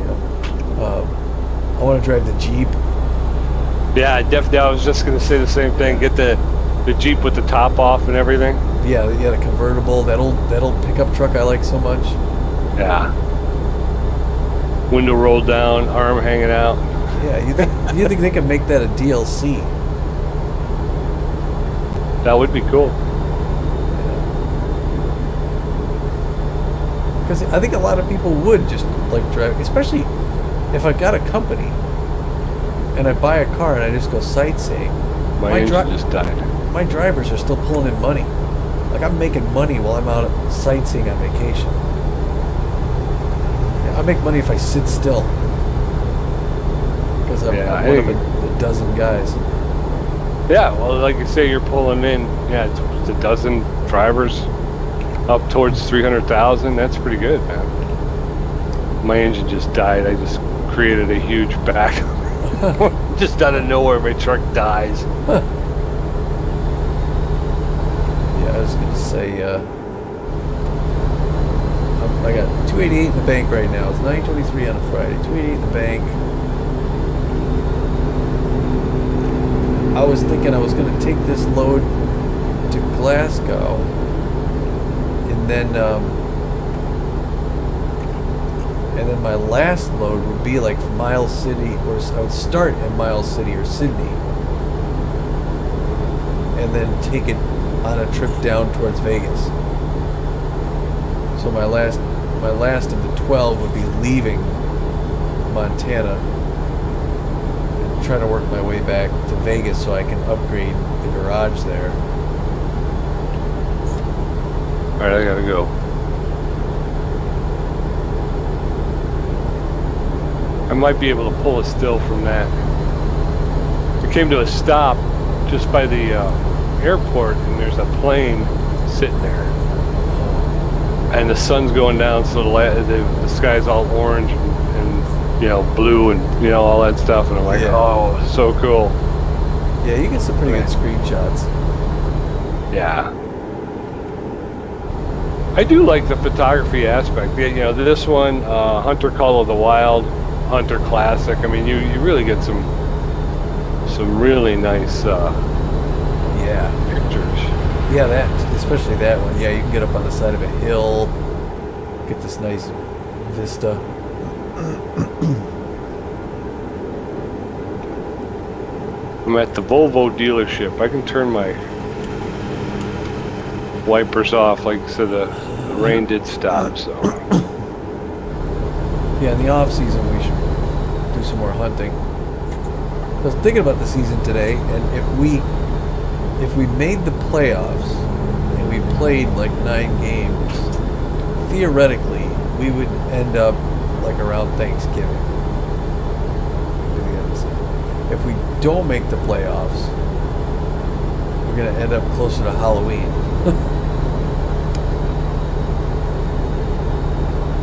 want to drive the Jeep. Yeah, definitely. I was just going to say the same thing. Get the Jeep with the top off and everything. Yeah, the convertible, that old pickup truck I like so much. Yeah. Window rolled down, arm hanging out. Yeah, you think they could make that a DLC? That would be cool. Because I think a lot of people would just like drive, especially if I got a company and I buy a car and I just go sightseeing. My engine just died. My drivers are still pulling in money. Like I'm making money while I'm out sightseeing on vacation. I make money if I sit still. Because I'm one of a dozen guys. Yeah, well, like you say, you're pulling in, it's a dozen drivers up towards 300,000. That's pretty good, man. My engine just died. I just created a huge back. Just out of nowhere, my truck dies. Yeah, I was going to say, I got 288 in the bank right now. It's 9:23 on a Friday. 288 in the bank. I was thinking I was going to take this load to Glasgow, and then my last load would be like Miles City, or I would start in Miles City or Sydney, and then take it on a trip down towards Vegas. So my last of the 12 would be leaving Montana and trying to work my way back to Vegas so I can upgrade the garage there. Alright, I gotta go. I might be able to pull a still from that. We came to a stop just by the airport, and there's a plane sitting there. And the sun's going down, so the sky's all orange and blue and all that stuff. And I'm like, oh, so cool. Yeah, you get some pretty good screenshots. Yeah. I do like the photography aspect. This one, Hunter Call of the Wild, Hunter Classic. I mean, you really get some really nice pictures. Yeah, especially that one. Yeah, you can get up on the side of a hill, get this nice vista. I'm at the Volvo dealership. I can turn my wipers off, like so the rain did stop. So yeah, in the off season we should do some more hunting. I was thinking about the season today, and if we if we made the playoffs and we played like 9 games, theoretically, we would end up like around Thanksgiving. If we don't make the playoffs, we're going to end up closer to Halloween.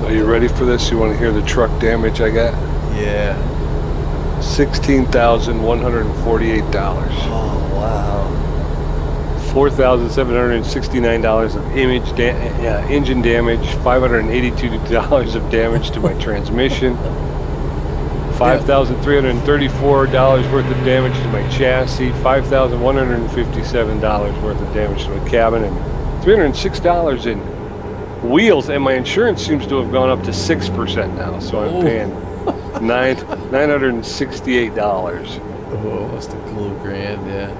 Are you ready for this? You want to hear the truck damage I got? Yeah. $16,148. Oh, wow. $4,769 of engine damage, $582 of damage to my transmission, $5,334 worth of damage to my chassis, $5,157 worth of damage to my cabin, and $306 in wheels. And my insurance seems to have gone up to 6% now, so I'm paying $968. Oh, almost a cool grand, yeah.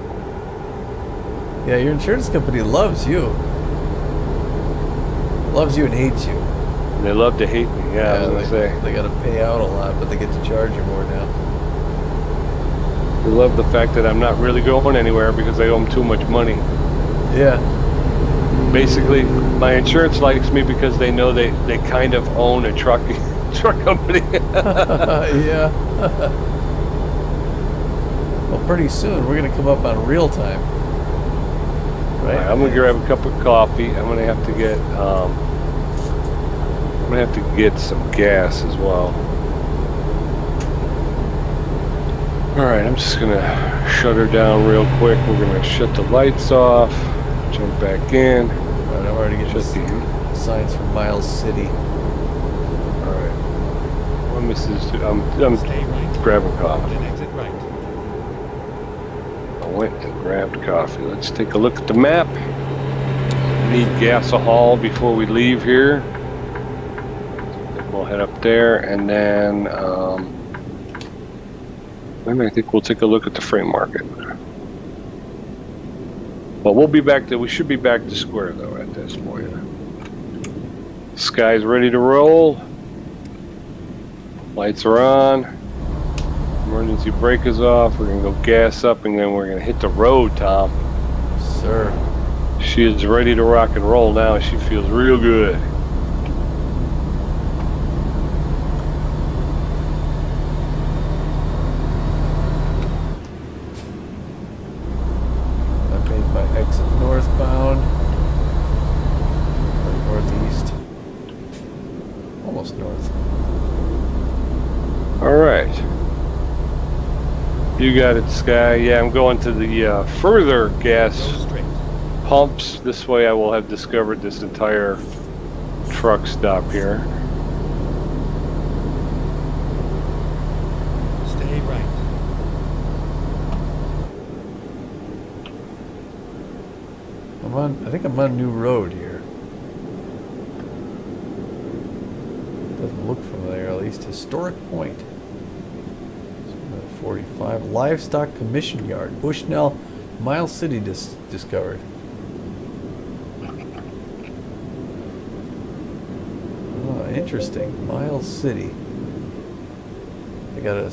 Yeah, your insurance company loves you. Loves you and hates you. They love to hate me, yeah, I was gonna say. They gotta pay out a lot, but they get to charge you more now. They love the fact that I'm not really going anywhere because I owe them too much money. Yeah. Basically, my insurance likes me because they know they kind of own a truck company. Yeah. Well, pretty soon we're gonna come up on real time. Right? I'm gonna grab a cup of coffee. I'm gonna have to get some gas as well. All right, I'm just gonna shut her down real quick. We're gonna shut the lights off, jump back in. All right, I'm already getting signs from Miles City. All right. Well, I'm Stay right. grabbing coffee. Then exit right. I went and grabbed coffee. Let's take a look at the map. Need gasohol before we leave here. We'll head up there, and then I think we'll take a look at the freight market. But we'll be back to, we should be back to square though at this point. Sky's ready to roll. Lights are on. Emergency brake is off. We're gonna go gas up, and then we're gonna hit the road, Tom. Sir. She is ready to rock and roll now. She feels real good. I made my exit northbound. Or northeast. Almost north. All right. You got it, Sky. Yeah, I'm going to the further gas Go straight. pumps. This way I will have discovered this entire truck stop here. Stay right. I think I'm on New Road here. Doesn't look familiar, at least. Historic Point. 45. Livestock Commission Yard. Bushnell, Miles City discovered. Oh, interesting. Miles City. They got a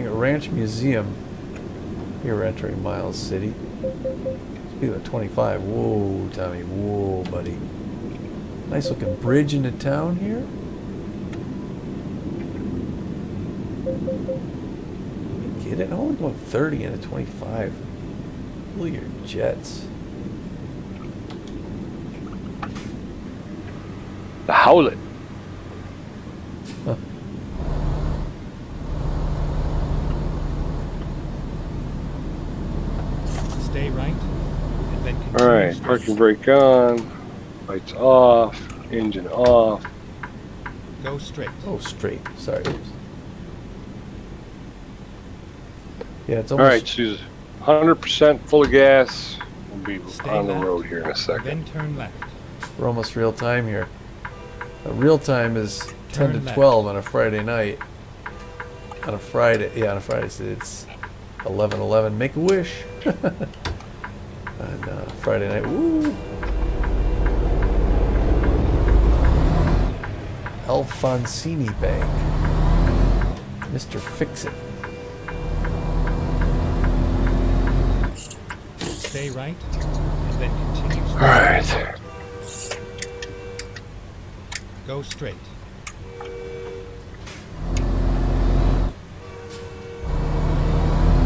ranch museum. Here we're entering Miles City. Speaking of 25. Whoa, Tommy. Whoa, buddy. Nice looking bridge into town here. Get it? I'm only going 30 into 25. Look at your jets. The Howlet. Huh. Stay right. And then continue All right, straight. parking brake on, lights off, engine off. Go straight. Oh, straight. Sorry. Yeah, it's All almost. right, she's 100% full of gas. We'll be Stay on the left, road here in a second. Then turn left. We're almost real time here. Real time is 10 Turn to left. 12 on a Friday night. On a Friday, yeah, on a Friday, so it's 11:11. Make a wish. On Friday night. Woo! Alfonsini Bank. Mr. Fix-It. Stay Stay right, and then continue straight. All right. Go straight.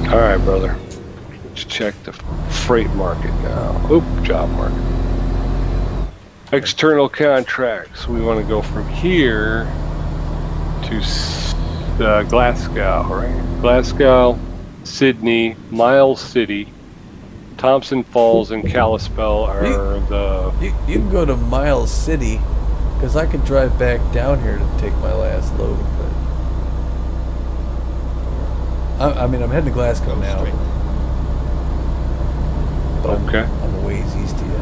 All right, brother. Let's check the freight market now. Oop, job market. External contracts. We want to go from here to Glasgow, right? Glasgow, Sydney, Miles City, Thompson Falls, and Kalispell are the... You can go to Miles City, because I can drive back down here to take my last load. But I'm heading to Glasgow Go now. straight. But Okay. I'm a ways east of you.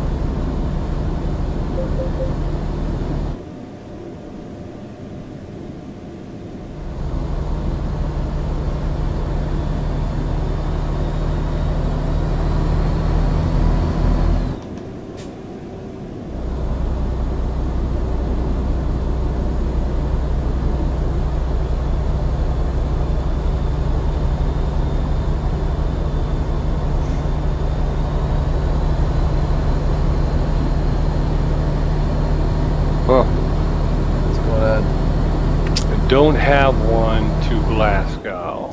Huh. What's going on? I don't have one to Glasgow.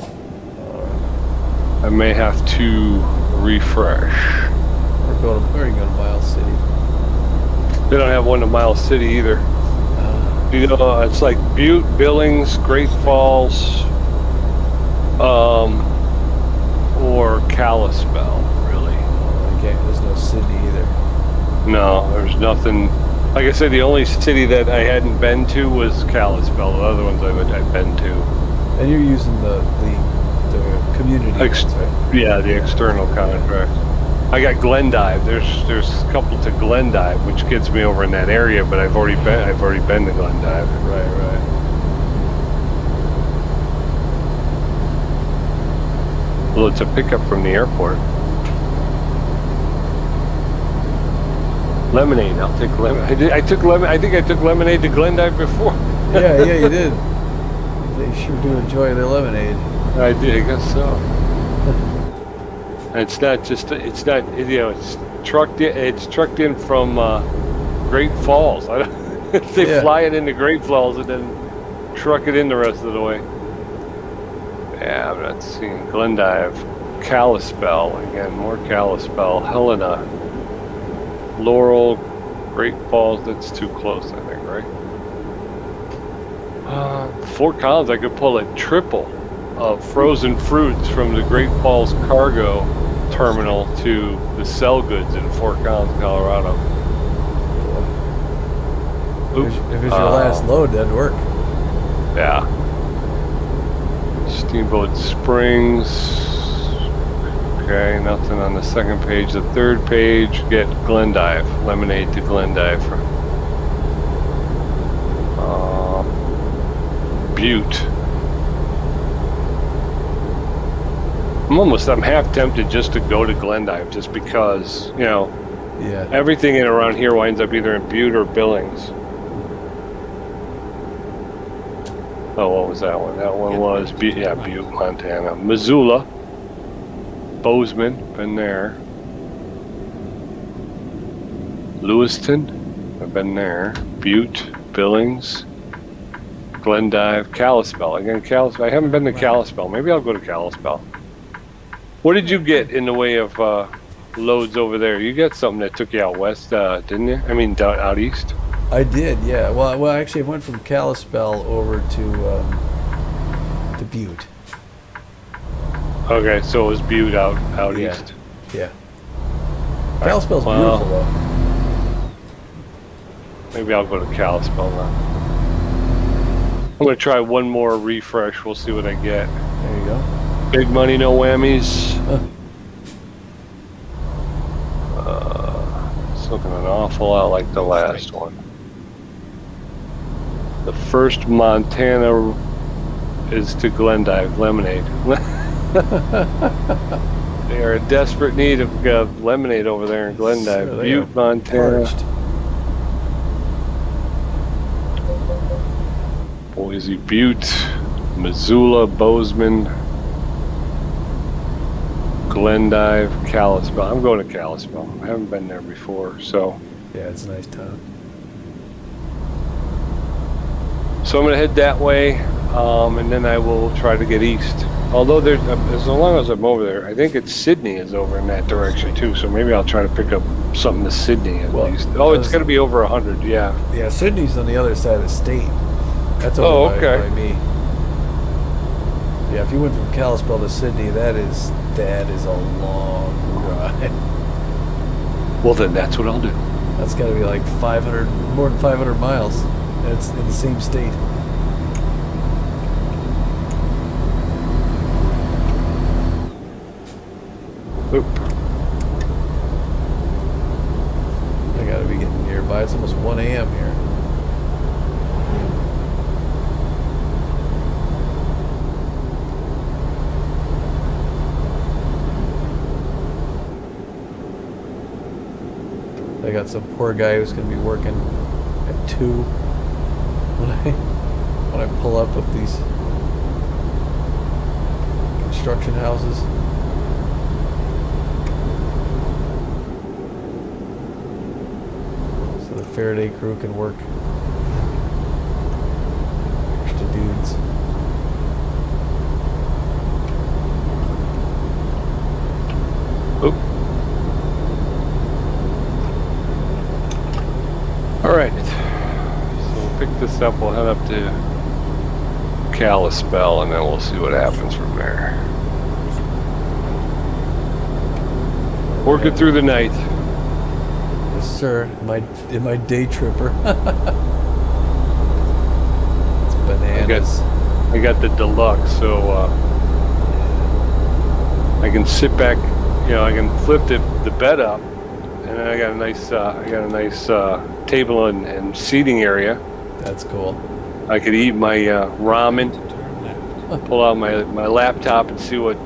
I may have to refresh. We're going to Miles City. They don't have one to Miles City either. You know, it's like Butte, Billings, Great Falls, or Kalispell, really. Okay, there's no Sydney either. No, there's nothing. Like I said, the only city that I hadn't been to was Kalispell. The other ones I've been to. And you're using the community ones, right? Yeah, the external contract. I got Glendive. There's a couple to Glendive, which gets me over in that area, but I've already been to Glendive. Right. Well, it's a pickup from the airport. Lemonade. I'll take lemonade. I think I took lemonade to Glendive before. Yeah, you did. They sure do enjoy their lemonade. I did. I guess so. And it's trucked in. It's trucked in from Great Falls. They fly it into Great Falls and then truck it in the rest of the way. Yeah, I'm not seeing Glendive, Kalispell again. More Kalispell, Helena, Laurel, Great Falls. That's too close, I think, right? Fort Collins. I could pull a triple of frozen fruits from the Great Falls cargo terminal to the sell goods in Fort Collins, Colorado. If it's your last load, that'd work. Yeah. Steamboat Springs. Okay, nothing on the second page. The third page, get Glendive. Lemonade to Glendive. Butte. I'm half tempted just to go to Glendive just because, you know, everything in around here winds up either in Butte or Billings. Oh, what was that one? That one was Butte, Montana. Missoula, Bozeman, been there. Lewiston, I've been there. Butte, Billings, Glendive, Kalispell. Again, Kalispell. I haven't been to Kalispell. Maybe I'll go to Kalispell. What did you get in the way of loads over there? You got something that took you out west, didn't you? I mean, out east? I did, yeah. Well, actually, I went from Kalispell over to Butte. Okay, so it was Butte out east. Yeah. Kalispell's beautiful, though. Maybe I'll go to Kalispell now. I'm going to try one more refresh. We'll see what I get. There you go. Big money, no whammies. It's looking an awful lot like the last one. The first Montana is to Glendive lemonade. They are in desperate need of lemonade over there in Glendive. Sure, Butte, Montana. Parched. Boise, Butte, Missoula, Bozeman, Glendive, Kalispell. I'm going to Kalispell. I haven't been there before, so. Yeah, it's a nice town. So I'm going to head that way, and then I will try to get east. Although there's, as long as I'm over there, I think it's Sydney is over in that direction too. So maybe I'll try to pick up something to Sydney at least. Oh, it's going to be over 100, yeah. Yeah, Sydney's on the other side of the state. That's over by me. Yeah, if you went from Kalispell to Sydney, that is a long ride. Well, then that's what I'll do. That's got to be like 500, more than 500 miles. And it's in the same state. Oop. I got to be getting nearby. It's almost 1 a.m. here. I got some poor guy who's going to be working at 2 when I pull up with these construction houses. So the Faraday crew can work extra dudes. Oop. All right, so we'll pick this up. We'll head up to Kalispell, and then we'll see what happens from there. Working through the night. Yes, sir. In my day tripper. It's bananas. I got the deluxe, so I can sit back. You know, I can flip the bed up, and then I got a nice table and seating area. That's cool. I could eat my ramen, pull out my laptop and see what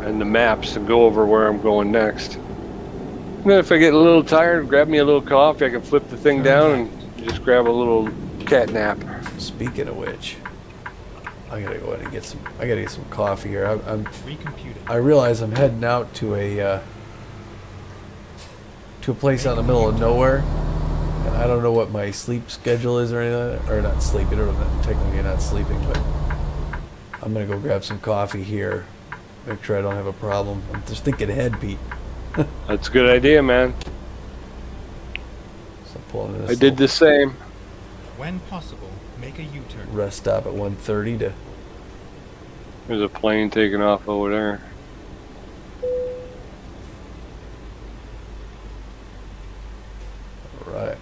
and the maps and go over where I'm going next. And then if I get a little tired, grab me a little coffee. I can flip the thing down and just grab a little cat nap. Speaking of which, I gotta go ahead and get some. I gotta get some coffee here. I realize I'm heading out to a place out in the middle of nowhere, and I don't know what my sleep schedule is or anything. Or not sleeping. Technically not sleeping, but I'm gonna go grab some coffee here. Make sure I don't have a problem. I'm just thinking ahead, Pete. That's a good idea, man. So pulling this. I did the same. When possible, make a U-turn. Rest stop at 1:30 to. There's a plane taking off over there. All right.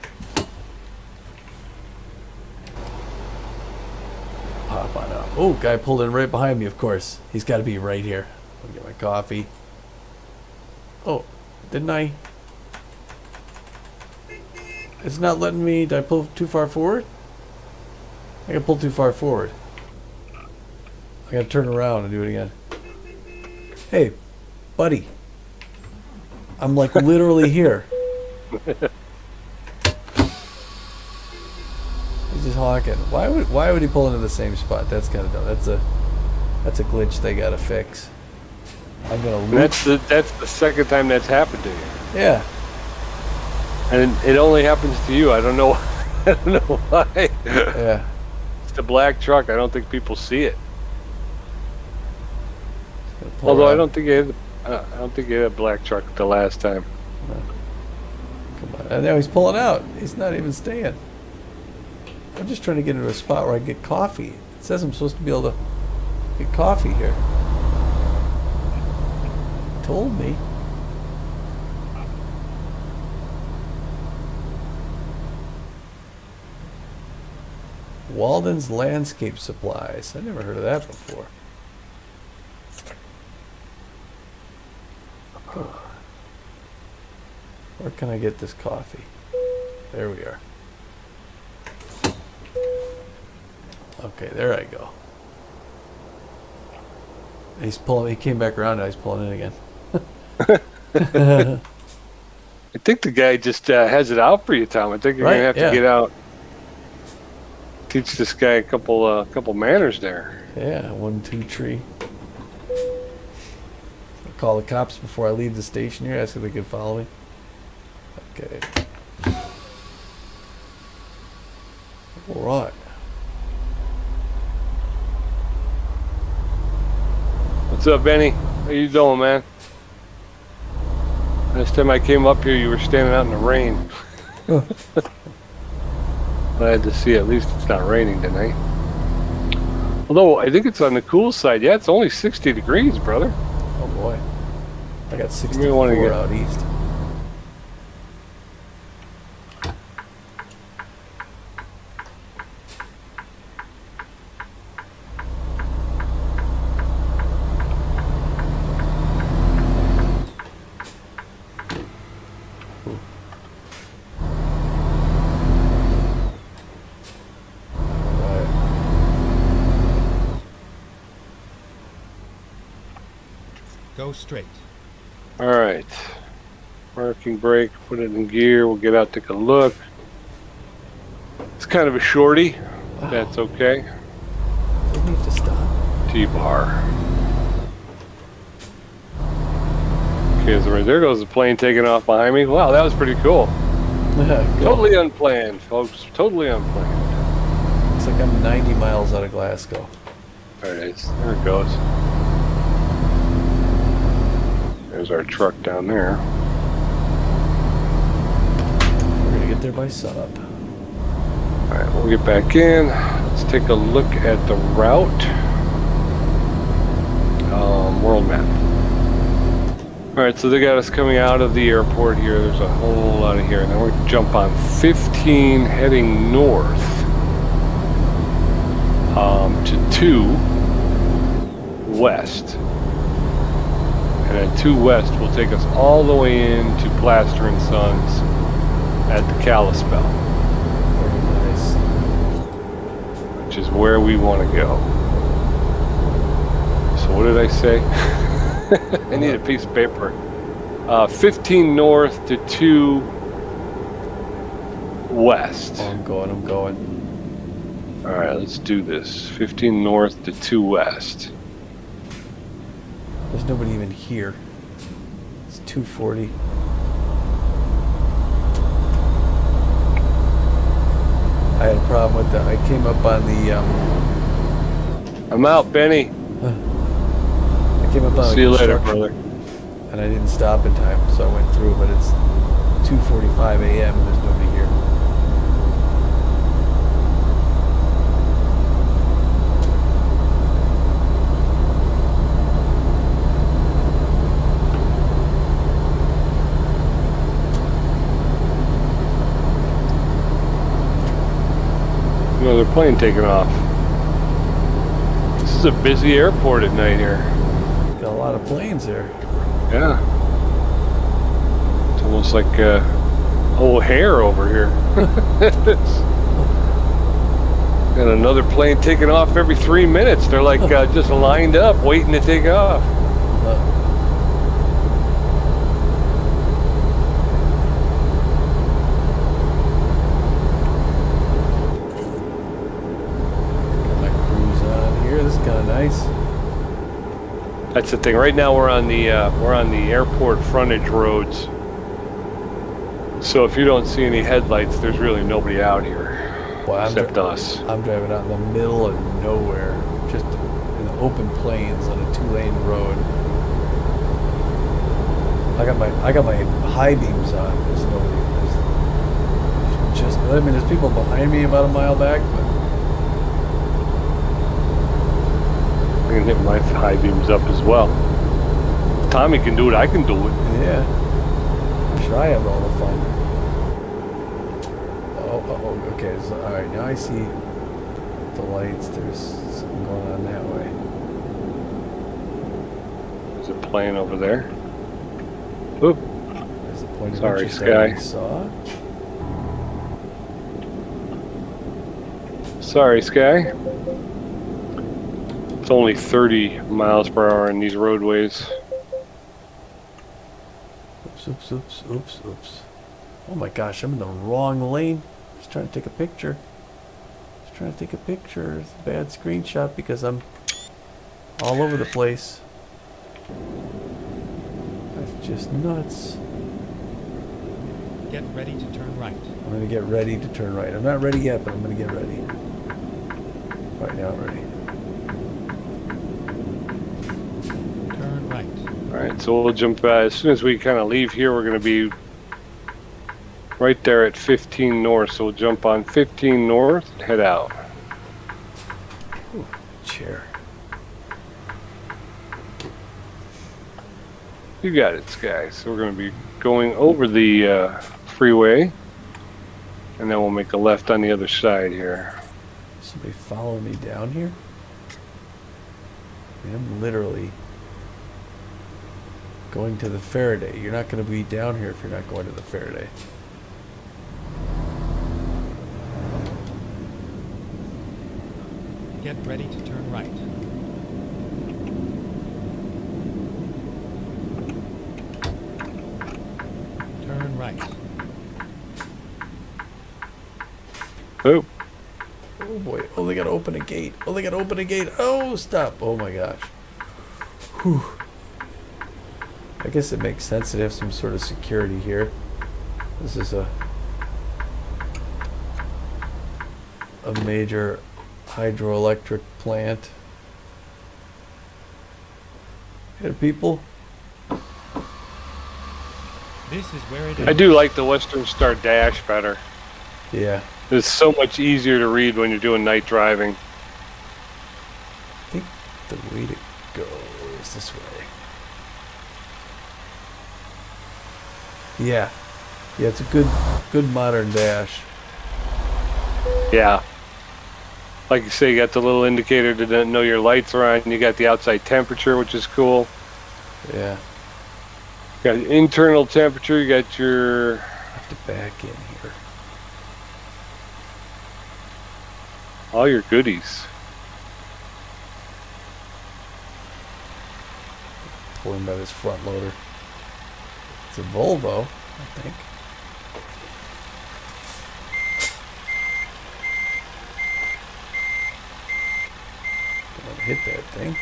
Pop on up. Oh, guy pulled in right behind me. Of course, he's got to be right here. I'll get my coffee. Oh, didn't I? It's not letting me. Did I pull too far forward? I can pull too far forward. I gotta turn around and do it again. Hey, buddy. I'm like literally here. He's just honking. Why would he pull into the same spot? That's kind of dumb. That's a glitch they gotta fix. I'm gonna loop. That's the second time that's happened to you. Yeah. And it only happens to you. I don't know. I don't know why. Yeah. It's the black truck. I don't think people see it. Although I don't think you had a black truck the last time. No. Come on. And now he's pulling out. He's not even staying. I'm just trying to get into a spot where I can get coffee. It says I'm supposed to be able to get coffee here. Told me. Walden's Landscape Supplies. I never heard of that before. Come on. Where can I get this coffee? There we are. Okay, there I go. He's pulling. He came back around. Now he's pulling in again. I think the guy just has it out for you, Tom. I think you're gonna have to get out. Teach this guy a couple manners there. Yeah, 1, 2 tree. call the cops before I leave the station here. Ask if they can follow me. Okay. All right. What's up, Benny? How you doing, man? Last time I came up here, you were standing out in the rain. Glad to see at least it's not raining tonight. Although, I think it's on the cool side. Yeah, it's only 60 degrees, brother. Oh, boy. I got You may wanna 64 get- out east. Go straight. All right. Parking brake, put it in gear. We'll get out, take a look. It's kind of a shorty. Wow. That's okay. Didn't have to stop. T-bar. Okay, so right there goes the plane taking off behind me. Wow, that was pretty cool. Go. Totally unplanned, folks. Totally unplanned. Looks like I'm 90 miles out of Glasgow. There it is. There it goes. There's our truck down there. We're gonna get there by sunup. All right, we'll get back in. Let's take a look at the route. World map. All right, so they got us coming out of the airport here. There's a whole lot of here. Now we're going to jump on 15 heading north to 2 west. And at 2 west will take us all the way into Plaster and Sons at the Kalispell, Very nice. which is where we want to go. So what did I say? I need a piece of paper. 15 north to 2 west. Oh, I'm going. All right, let's do this. 15 north to 2 west. There's nobody even here. It's 2:40. I had a problem with that. I came up on the I'm out, Benny. I came up on See you later, construction, brother. and I didn't stop in time, so I went through. But it's 2:45 a.m. and there's nobody here. Another plane taking off. This is a busy airport at night here. Got a lot of planes there. Yeah. It's almost like O'Hare over here. And another plane taking off every 3 minutes. They're like just lined up, waiting to take off. Got my cruise on here. This is kind of nice. That's the thing. Right now we're on the airport frontage roads. So if you don't see any headlights, there's really nobody out here Well, except us. I'm driving out in the middle of nowhere, just in the open plains on a 2-lane road. I got my high beams on. There's nobody. I mean, there's people behind me about a mile back, but I can hit my high beams up as well. If Tommy can do it, I can do it. yeah. I'm sure I have all the fun. Oh, okay. So, all right, now I see the lights. There's something going on that way. There's a plane over there. Oop. There's a point of Sorry, interest I Sky. already saw. Sorry, Sky. It's only 30 miles per hour in these roadways. Oops. Oh my gosh, I'm in the wrong lane. Just trying to take a picture. It's a bad screenshot because I'm all over the place. just nuts. Get ready to turn right. I'm going to get ready to turn right. I'm not ready yet, but I'm going to get ready. Right now I'm ready. Turn right. All right, so we'll jump, as soon as we kind of leave here, we're going to be right there at 15 north. So we'll jump on 15 north and head out. Ooh, chair. You got it, Sky. So we're going to be going over the freeway, and then we'll make a left on the other side here. Somebody follow me down here? I mean, I'm literally going to the Faraday. You're not going to be down here if you're not going to the Faraday. Get ready to turn right. Turn right. Oh, Oh boy. Oh, they got to open a gate. Oh, they got to open a gate. Oh, stop. Oh my gosh. Whew. I guess it makes sense to have some sort of security here. This is a major hydroelectric plant. Here, people. This is where it is. I do like the Western Star Dash better. Yeah. It's so much easier to read when you're doing night driving. I think the way to go is this way. Yeah. Yeah, it's a good modern dash. Yeah. Like you say, you got the little indicator to know your lights are on. You got the outside temperature, which is cool. Yeah. You got internal temperature. You got your... I have to back in here. all your goodies. Pulling by this front loader. It's a Volvo, I think. Don't hit that thing.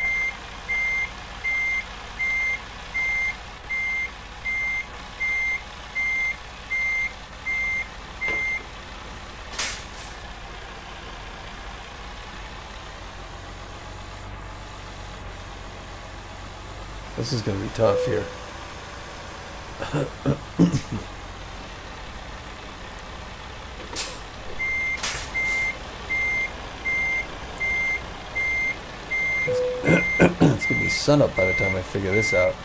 This is going to be tough here. It's going to be sunup by the time I figure this out.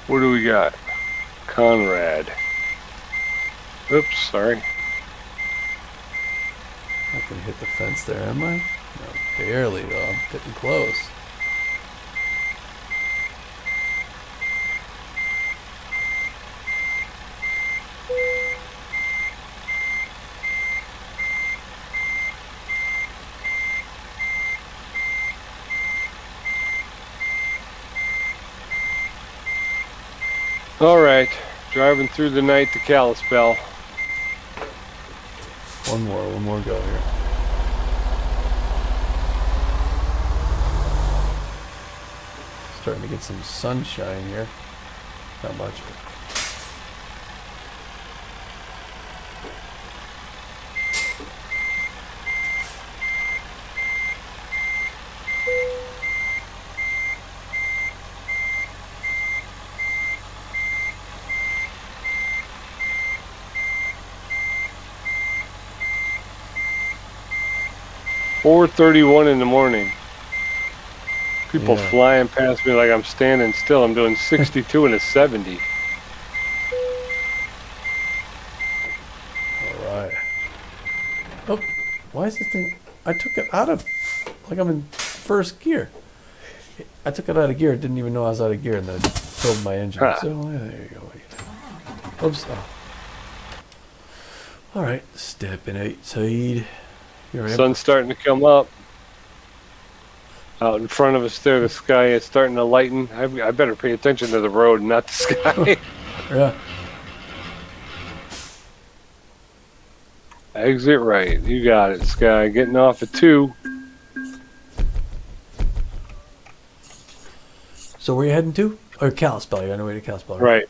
What do we got? Conrad. Oops, sorry. Not going to hit the fence there, am I? No, barely though. I'm getting close. All right, driving through the night to Kalispell. One more go here. Starting to get some sunshine here. Not much, but. .4:31 in the morning. People Yeah. flying past me like I'm standing still. I'm doing 62 and a 70. Alright. Oh, why is this thing... I took it out of... Like I'm in first gear. I took it out of gear. I didn't even know I was out of gear, and then it filled my engine. Huh. So, there you go. Oops. Oh. Alright, stepping outside. Here I am. Sun's starting to come up. Out in front of us there, the sky is starting to lighten. I better pay attention to the road, not the sky. Yeah. Exit right. You got it, Sky. Getting off at 2. So where you heading to? Or Kalispell. You're on the way to Kalispell, right? Right.